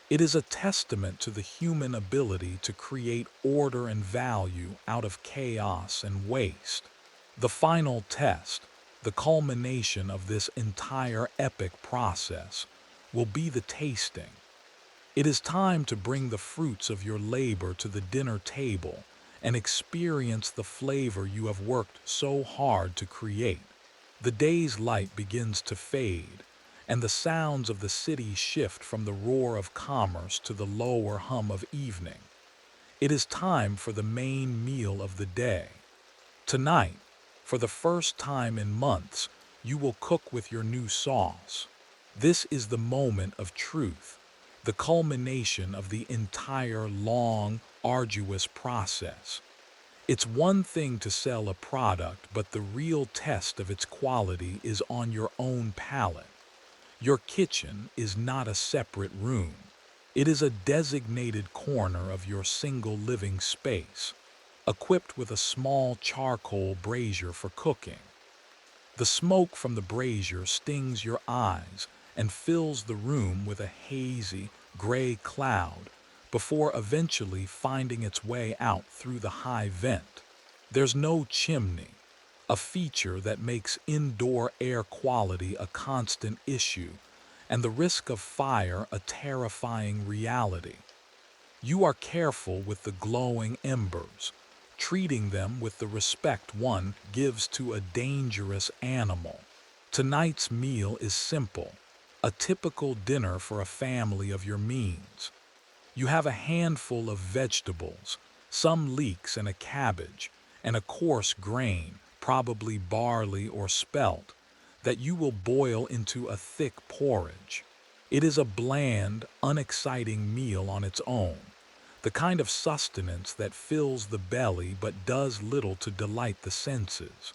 It is a testament to the human ability to create order and value out of chaos and waste. The final test, the culmination of this entire epic process, will be the tasting. It is time to bring the fruits of your labor to the dinner table and experience the flavor you have worked so hard to create. The day's light begins to fade, and the sounds of the city shift from the roar of commerce to the lower hum of evening. It is time for the main meal of the day. Tonight, for the first time in months, you will cook with your new sauce. This is the moment of truth, the culmination of the entire long, arduous process. It's one thing to sell a product, but the real test of its quality is on your own palate. Your kitchen is not a separate room. It is a designated corner of your single living space, equipped with a small charcoal brazier for cooking. The smoke from the brazier stings your eyes and fills the room with a hazy, gray cloud before eventually finding its way out through the high vent. There's no chimney, a feature that makes indoor air quality a constant issue and the risk of fire a terrifying reality. You are careful with the glowing embers, treating them with the respect one gives to a dangerous animal. Tonight's meal is simple, a typical dinner for a family of your means. You have a handful of vegetables, some leeks and a cabbage, and a coarse grain, probably barley or spelt, that you will boil into a thick porridge. It is a bland, unexciting meal on its own, the kind of sustenance that fills the belly but does little to delight the senses.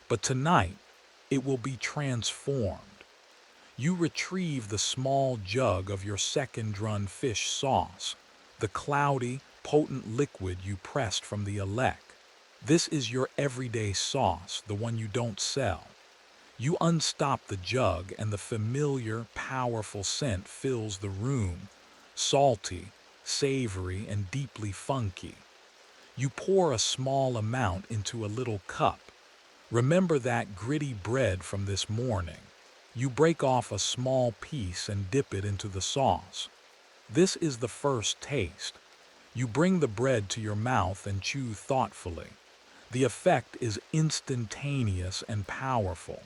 But tonight, it will be transformed. You retrieve the small jug of your second-run fish sauce, the cloudy, potent liquid you pressed from the elec. This is your everyday sauce, the one you don't sell. You unstop the jug and the familiar, powerful scent fills the room, salty, savory, and deeply funky. You pour a small amount into a little cup. Remember that gritty bread from this morning. You break off a small piece and dip it into the sauce. This is the first taste. You bring the bread to your mouth and chew thoughtfully. The effect is instantaneous and powerful.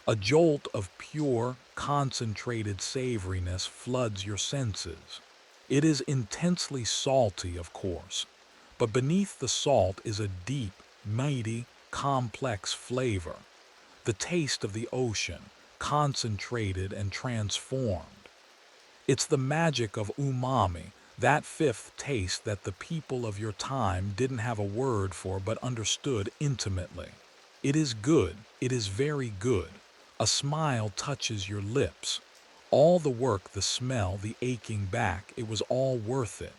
A jolt of pure, concentrated savoriness floods your senses. It is intensely salty, of course, but beneath the salt is a deep, mighty, complex flavor. The taste of the ocean, concentrated and transformed. It's the magic of umami, that fifth taste that the people of your time didn't have a word for but understood intimately. It is good, it is very good. A smile touches your lips. All the work, the smell, the aching back, it was all worth it.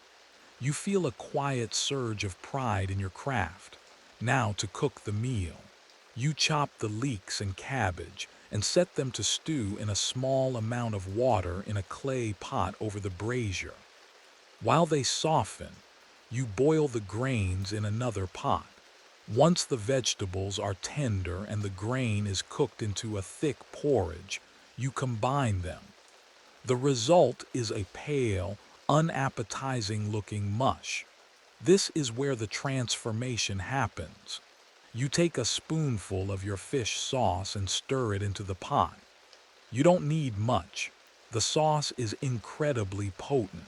You feel a quiet surge of pride in your craft. Now to cook the meal. You chop the leeks and cabbage and set them to stew in a small amount of water in a clay pot over the brazier. While they soften, you boil the grains in another pot. Once the vegetables are tender and the grain is cooked into a thick porridge, you combine them. The result is a pale, unappetizing-looking mush. This is where the transformation happens. You take a spoonful of your fish sauce and stir it into the pot. You don't need much. The sauce is incredibly potent.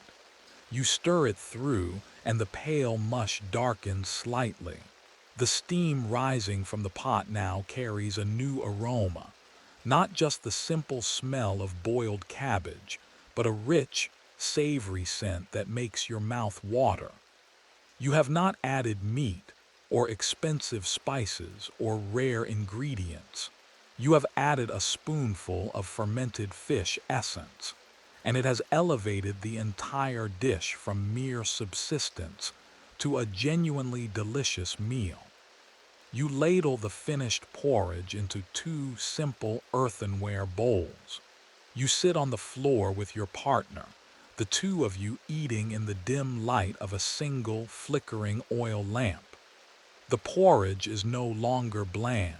You stir it through, and the pale mush darkens slightly. The steam rising from the pot now carries a new aroma, not just the simple smell of boiled cabbage, but a rich, savory scent that makes your mouth water. You have not added meat, or expensive spices, or rare ingredients. You have added a spoonful of fermented fish essence, and it has elevated the entire dish from mere subsistence to a genuinely delicious meal. You ladle the finished porridge into two simple earthenware bowls. You sit on the floor with your partner, the two of you eating in the dim light of a single flickering oil lamp. The porridge is no longer bland.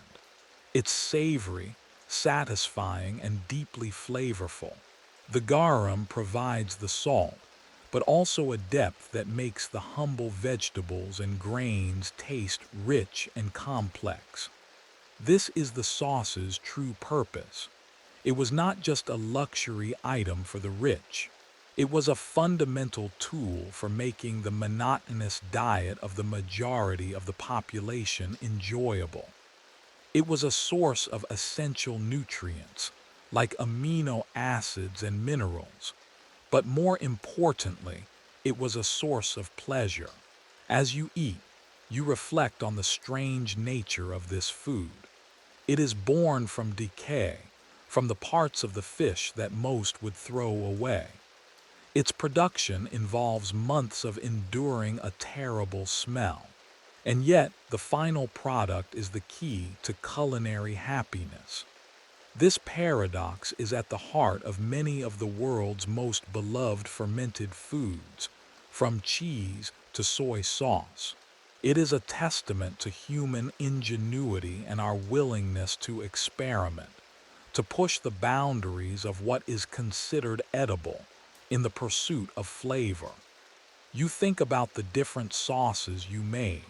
It's savory, satisfying, and deeply flavorful. The garum provides the salt, but also a depth that makes the humble vegetables and grains taste rich and complex. This is the sauce's true purpose. It was not just a luxury item for the rich. It was a fundamental tool for making the monotonous diet of the majority of the population enjoyable. It was a source of essential nutrients, like amino acids and minerals, but more importantly, it was a source of pleasure. As you eat, you reflect on the strange nature of this food. It is born from decay, from the parts of the fish that most would throw away. Its production involves months of enduring a terrible smell. And yet, the final product is the key to culinary happiness. This paradox is at the heart of many of the world's most beloved fermented foods, from cheese to soy sauce. It is a testament to human ingenuity and our willingness to experiment, to push the boundaries of what is considered edible in the pursuit of flavor. You think about the different sauces you made.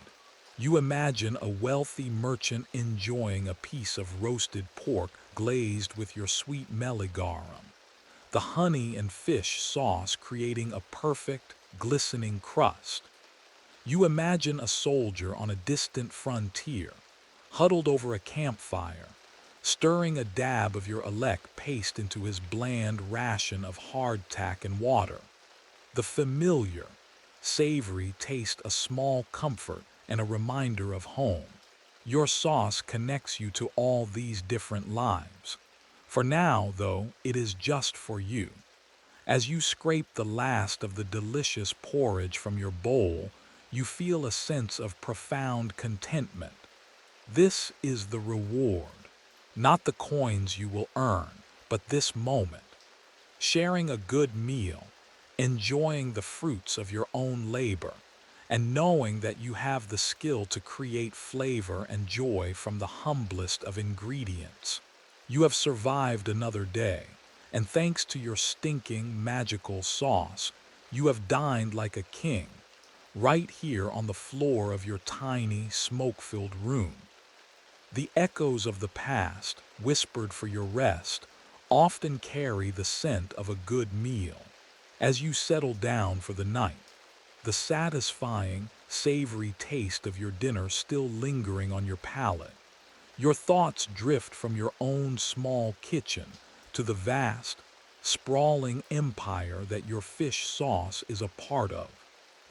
You imagine a wealthy merchant enjoying a piece of roasted pork glazed with your sweet garum. The honey and fish sauce creating a perfect, glistening crust. You imagine a soldier on a distant frontier, huddled over a campfire, stirring a dab of your elect paste into his bland ration of hardtack and water. The familiar, savory taste, a small comfort and a reminder of home. Your sauce connects you to all these different lives. For now, though, it is just for you. As you scrape the last of the delicious porridge from your bowl, you feel a sense of profound contentment. This is the reward, not the coins you will earn, but this moment. Sharing a good meal, enjoying the fruits of your own labor, and knowing that you have the skill to create flavor and joy from the humblest of ingredients. You have survived another day, and thanks to your stinking, magical sauce, you have dined like a king, right here on the floor of your tiny, smoke-filled room. The echoes of the past, whispered for your rest, often carry the scent of a good meal. As you settle down for the night, the satisfying, savory taste of your dinner still lingering on your palate, your thoughts drift from your own small kitchen to the vast, sprawling empire that your fish sauce is a part of.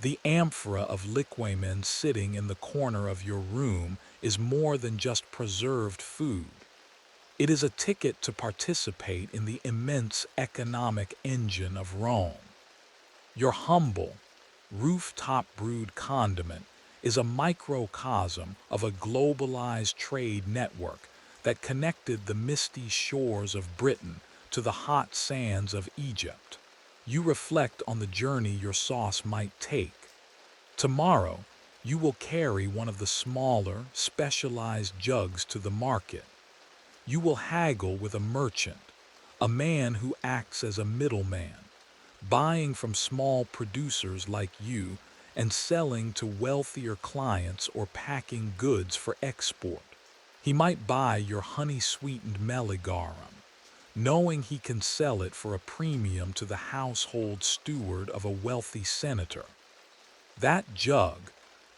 The amphora of liquamen sitting in the corner of your room is more than just preserved food. It is a ticket to participate in the immense economic engine of Rome. Your humble, rooftop brewed condiment is a microcosm of a globalized trade network that connected the misty shores of Britain to the hot sands of Egypt. You reflect on the journey your sauce might take. Tomorrow, you will carry one of the smaller, specialized jugs to the market. You will haggle with a merchant, a man who acts as a middleman, buying from small producers like you and selling to wealthier clients or packing goods for export. He might buy your honey-sweetened garum, knowing he can sell it for a premium to the household steward of a wealthy senator. That jug,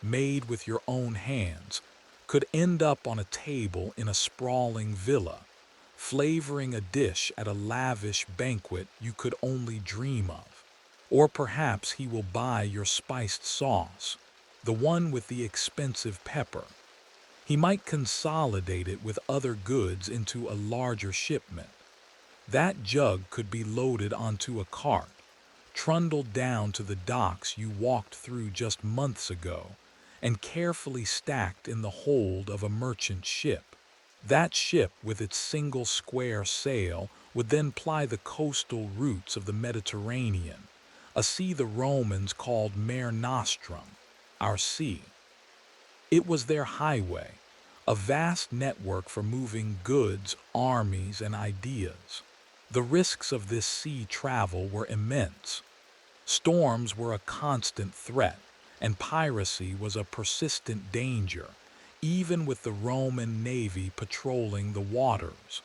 made with your own hands, could end up on a table in a sprawling villa, flavoring a dish at a lavish banquet you could only dream of. Or perhaps he will buy your spiced sauce, the one with the expensive pepper. He might consolidate it with other goods into a larger shipment. That jug could be loaded onto a cart, trundled down to the docks you walked through just months ago, and carefully stacked in the hold of a merchant ship. That ship, with its single square sail, would then ply the coastal routes of the Mediterranean, a sea the Romans called Mare Nostrum, our sea. It was their highway, a vast network for moving goods, armies, and ideas. The risks of this sea travel were immense. Storms were a constant threat, and piracy was a persistent danger, even with the Roman navy patrolling the waters.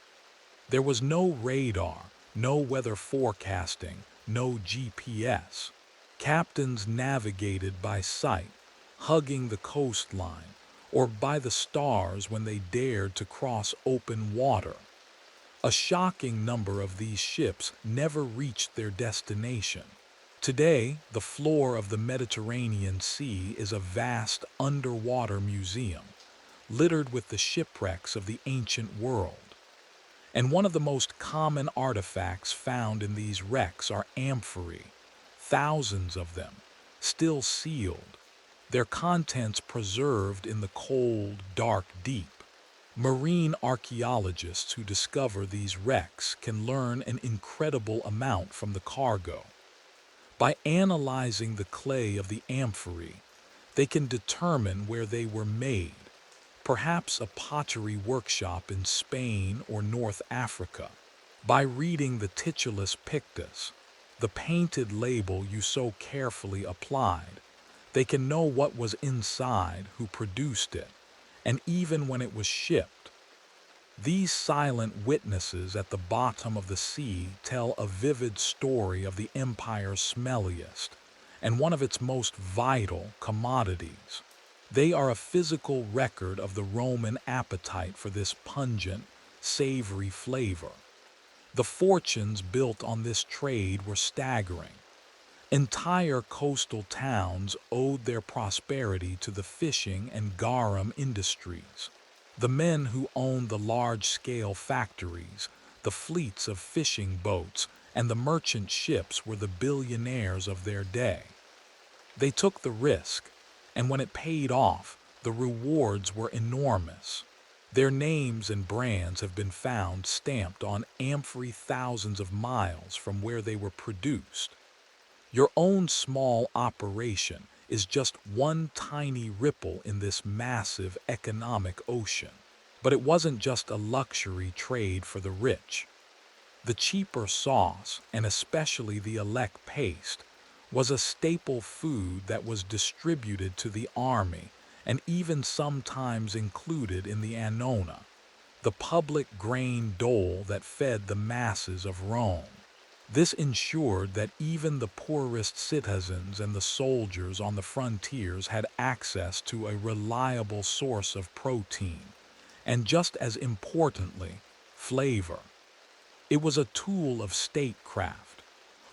There was no radar, no weather forecasting, no GPS. Captains navigated by sight, hugging the coastline, or by the stars when they dared to cross open water. A shocking number of these ships never reached their destination. Today, the floor of the Mediterranean Sea is a vast underwater museum, littered with the shipwrecks of the ancient world. And one of the most common artifacts found in these wrecks are amphorae, thousands of them, still sealed, their contents preserved in the cold, dark deep. Marine archaeologists who discover these wrecks can learn an incredible amount from the cargo. By analyzing the clay of the amphorae, they can determine where they were made, perhaps a pottery workshop in Spain or North Africa. By reading the titulus pictus, the painted label you so carefully applied, they can know what was inside, who produced it, and even when it was shipped. These silent witnesses at the bottom of the sea tell a vivid story of the empire's smelliest and one of its most vital commodities. They are a physical record of the Roman appetite for this pungent, savory flavor. The fortunes built on this trade were staggering. Entire coastal towns owed their prosperity to the fishing and garum industries. The men who owned the large-scale factories, the fleets of fishing boats, and the merchant ships were the billionaires of their day. They took the risk, and when it paid off, the rewards were enormous. Their names and brands have been found stamped on amphorae thousands of miles from where they were produced. Your own small operation is just one tiny ripple in this massive economic ocean. But it wasn't just a luxury trade for the rich. The cheaper sauce, and especially the elect paste, was a staple food that was distributed to the army and even sometimes included in the annona, the public grain dole that fed the masses of Rome. This ensured that even the poorest citizens and the soldiers on the frontiers had access to a reliable source of protein, and just as importantly, flavor. It was a tool of statecraft,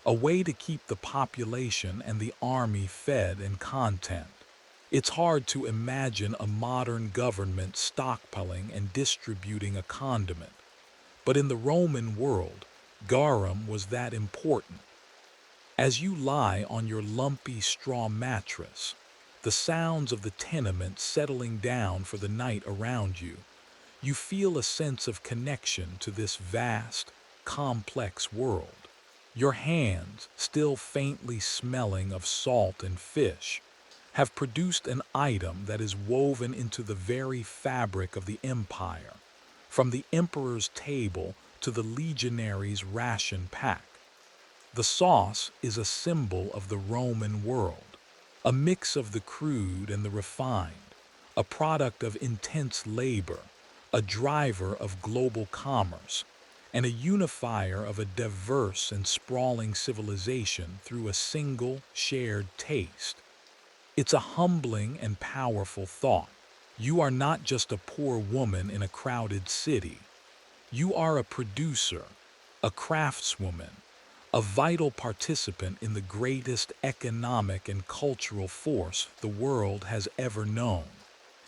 a way to keep the population and the army fed and content. It's hard to imagine a modern government stockpiling and distributing a condiment, but in the Roman world, garum was that important. As you lie on your lumpy straw mattress, the sounds of the tenement settling down for the night around you, you feel a sense of connection to this vast, complex world. Your hands, still faintly smelling of salt and fish, have produced an item that is woven into the very fabric of the empire, from the emperor's table to the legionary's ration pack. The sauce is a symbol of the Roman world, a mix of the crude and the refined, a product of intense labor, a driver of global commerce, and a unifier of a diverse and sprawling civilization through a single shared taste. It's a humbling and powerful thought. You are not just a poor woman in a crowded city. You are a producer, a craftswoman, a vital participant in the greatest economic and cultural force the world has ever known.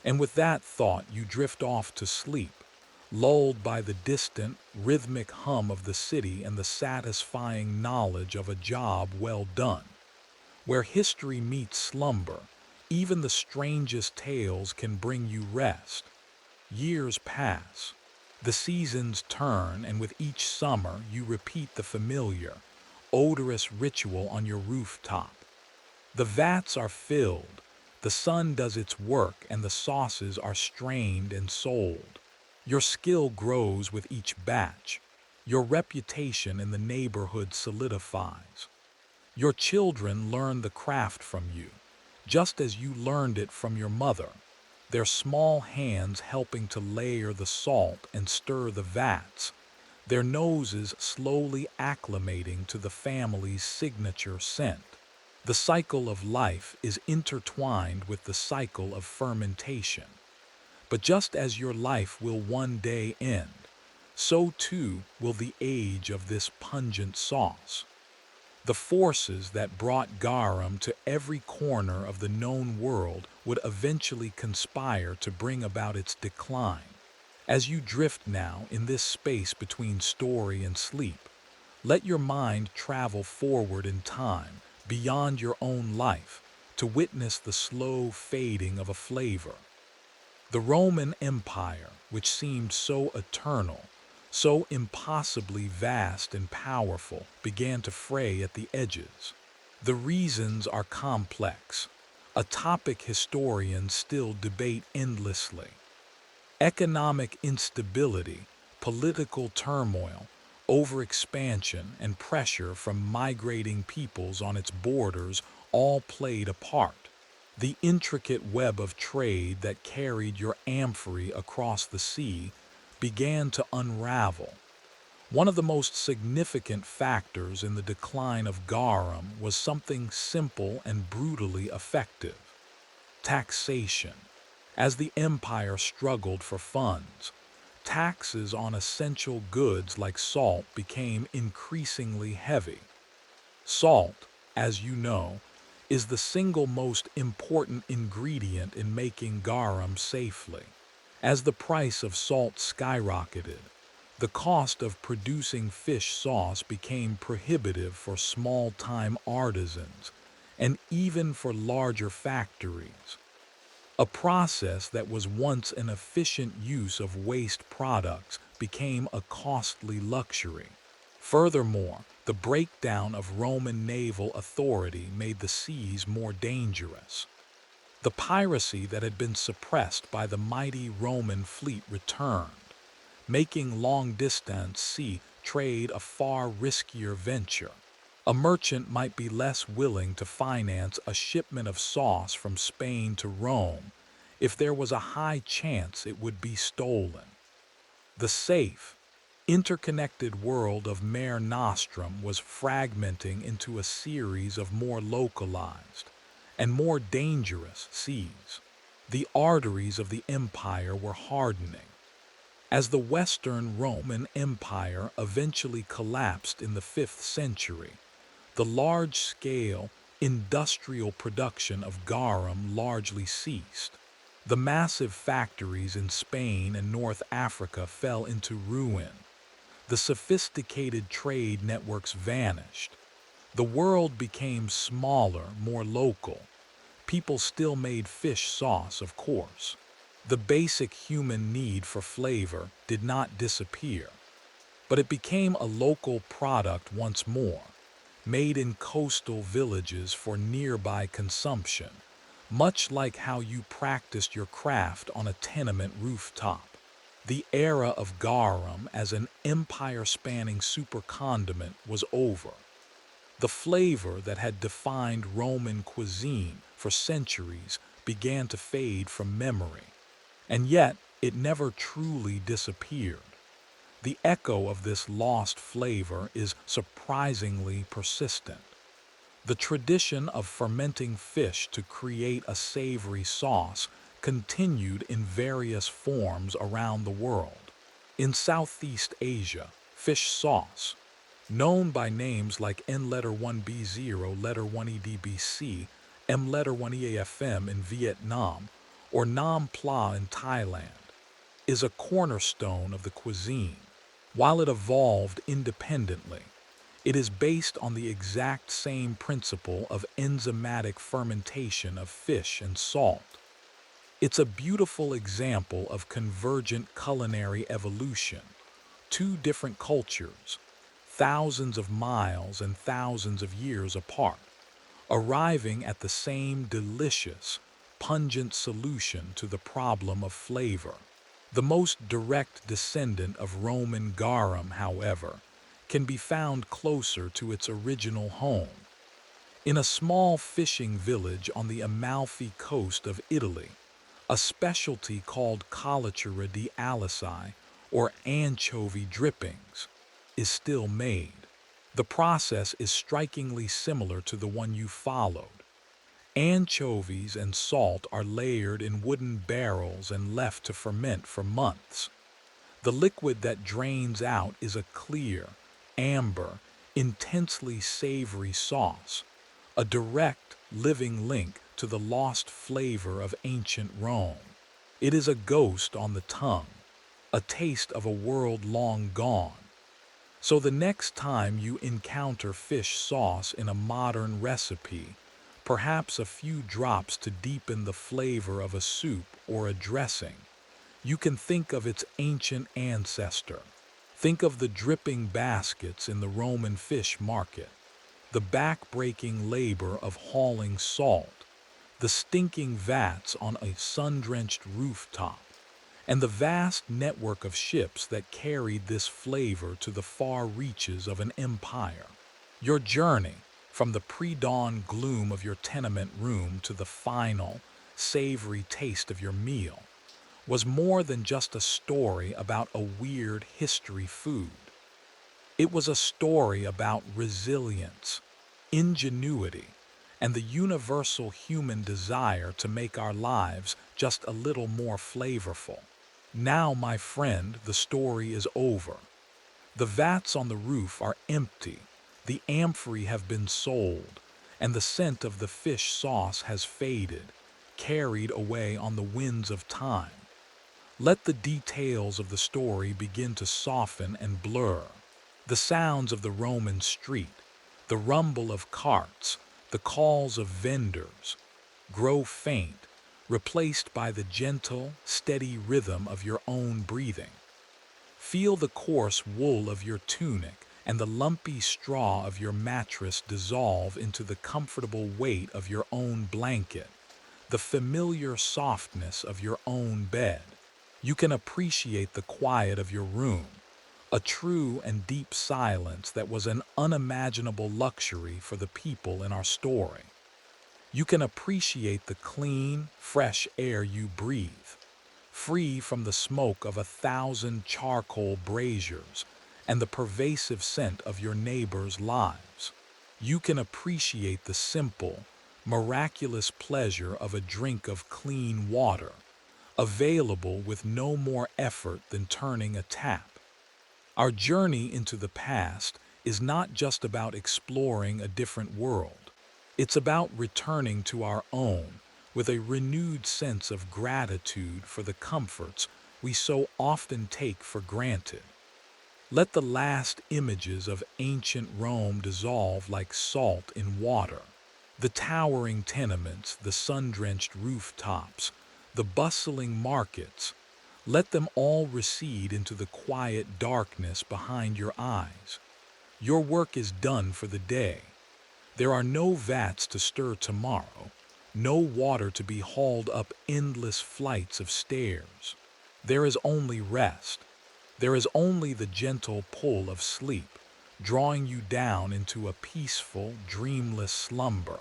And with that thought, you drift off to sleep, lulled by the distant, rhythmic hum of the city and the satisfying knowledge of a job well done. Where history meets slumber, even the strangest tales can bring you rest. Years pass. The seasons turn, and with each summer you repeat the familiar, odorous ritual on your rooftop. The vats are filled, the sun does its work, and the sauces are strained and sold. Your skill grows with each batch. Your reputation in the neighborhood solidifies. Your children learn the craft from you, just as you learned it from your mother, their small hands helping to layer the salt and stir the vats, their noses slowly acclimating to the family's signature scent. The cycle of life is intertwined with the cycle of fermentation. But just as your life will one day end, so too will the age of this pungent sauce. The forces that brought garum to every corner of the known world would eventually conspire to bring about its decline. As you drift now in this space between story and sleep, let your mind travel forward in time, beyond your own life, to witness the slow fading of a flavor. The Roman Empire, which seemed so eternal, so impossibly vast and powerful, began to fray at the edges. The reasons are complex, a topic historians still debate endlessly. Economic instability, political turmoil, overexpansion, and pressure from migrating peoples on its borders all played a part. The intricate web of trade that carried your amphory across the sea began to unravel. One of the most significant factors in the decline of garum was something simple and brutally effective: taxation. As the empire struggled for funds, taxes on essential goods like salt became increasingly heavy. Salt, as you know, is the single most important ingredient in making garum safely. As the price of salt skyrocketed, the cost of producing fish sauce became prohibitive for small-time artisans and even for larger factories. A process that was once an efficient use of waste products became a costly luxury. Furthermore, the breakdown of Roman naval authority made the seas more dangerous. The piracy that had been suppressed by the mighty Roman fleet returned, making long-distance sea trade a far riskier venture. A merchant might be less willing to finance a shipment of sauce from Spain to Rome if there was a high chance it would be stolen. The safe, interconnected world of Mare Nostrum was fragmenting into a series of more localized and more dangerous seas. The arteries of the empire were hardening. As the Western Roman Empire eventually collapsed in the 5th century, the large-scale industrial production of garum largely ceased. The massive factories in Spain and North Africa fell into ruin. The sophisticated trade networks vanished. The world became smaller, more local. People still made fish sauce, of course. The basic human need for flavor did not disappear, but it became a local product once more, made in coastal villages for nearby consumption, much like how you practiced your craft on a tenement rooftop. The era of garum as an empire-spanning super condiment was over. The flavor that had defined Roman cuisine for centuries began to fade from memory, and yet it never truly disappeared. The echo of this lost flavor is surprisingly persistent. The tradition of fermenting fish to create a savory sauce continued in various forms around the world. In Southeast Asia, fish sauce, known by names like N letter 1B0, letter 1EDBC, M letter 1EAFM in Vietnam, or Nam Pla in Thailand, is a cornerstone of the cuisine. While it evolved independently, it is based on the exact same principle of enzymatic fermentation of fish and salt. It's a beautiful example of convergent culinary evolution. Two different cultures, thousands of miles and thousands of years apart, arriving at the same delicious, pungent solution to the problem of flavor. The most direct descendant of Roman garum, however, can be found closer to its original home. In a small fishing village on the Amalfi coast of Italy, a specialty called colatura di alici, or anchovy drippings, is still made. The process is strikingly similar to the one you followed. Anchovies and salt are layered in wooden barrels and left to ferment for months. The liquid that drains out is a clear, amber, intensely savory sauce, a direct, living link to the lost flavor of ancient Rome. It is a ghost on the tongue, a taste of a world long gone. So the next time you encounter fish sauce in a modern recipe, perhaps a few drops to deepen the flavor of a soup or a dressing, you can think of its ancient ancestor. Think of the dripping baskets in the Roman fish market, the back-breaking labor of hauling salt, the stinking vats on a sun-drenched rooftop, and the vast network of ships that carried this flavor to the far reaches of an empire. Your journey, from the pre-dawn gloom of your tenement room to the final, savory taste of your meal, was more than just a story about a weird history food. It was a story about resilience, ingenuity, and the universal human desire to make our lives just a little more flavorful. Now, my friend, the story is over. The vats on the roof are empty, the amphorae have been sold, and the scent of the fish sauce has faded, carried away on the winds of time. Let the details of the story begin to soften and blur. The sounds of the Roman street, the rumble of carts, the calls of vendors, grow faint, replaced by the gentle, steady rhythm of your own breathing. Feel the coarse wool of your tunic and the lumpy straw of your mattress dissolve into the comfortable weight of your own blanket, the familiar softness of your own bed. You can appreciate the quiet of your room, a true and deep silence that was an unimaginable luxury for the people in our story. You can appreciate the clean, fresh air you breathe, free from the smoke of 1,000 charcoal braziers and the pervasive scent of your neighbors' lives. You can appreciate the simple, miraculous pleasure of a drink of clean water, available with no more effort than turning a tap. Our journey into the past is not just about exploring a different world. It's about returning to our own with a renewed sense of gratitude for the comforts we so often take for granted. Let the last images of ancient Rome dissolve like salt in water. The towering tenements, the sun-drenched rooftops, the bustling markets, let them all recede into the quiet darkness behind your eyes. Your work is done for the day. There are no vats to stir tomorrow, no water to be hauled up endless flights of stairs. There is only rest. There is only the gentle pull of sleep, drawing you down into a peaceful, dreamless slumber.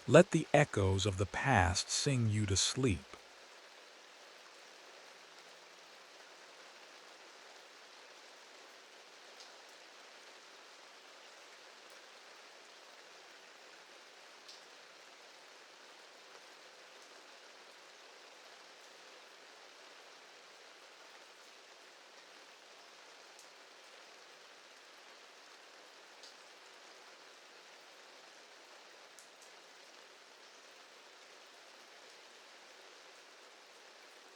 Let the echoes of the past sing you to sleep.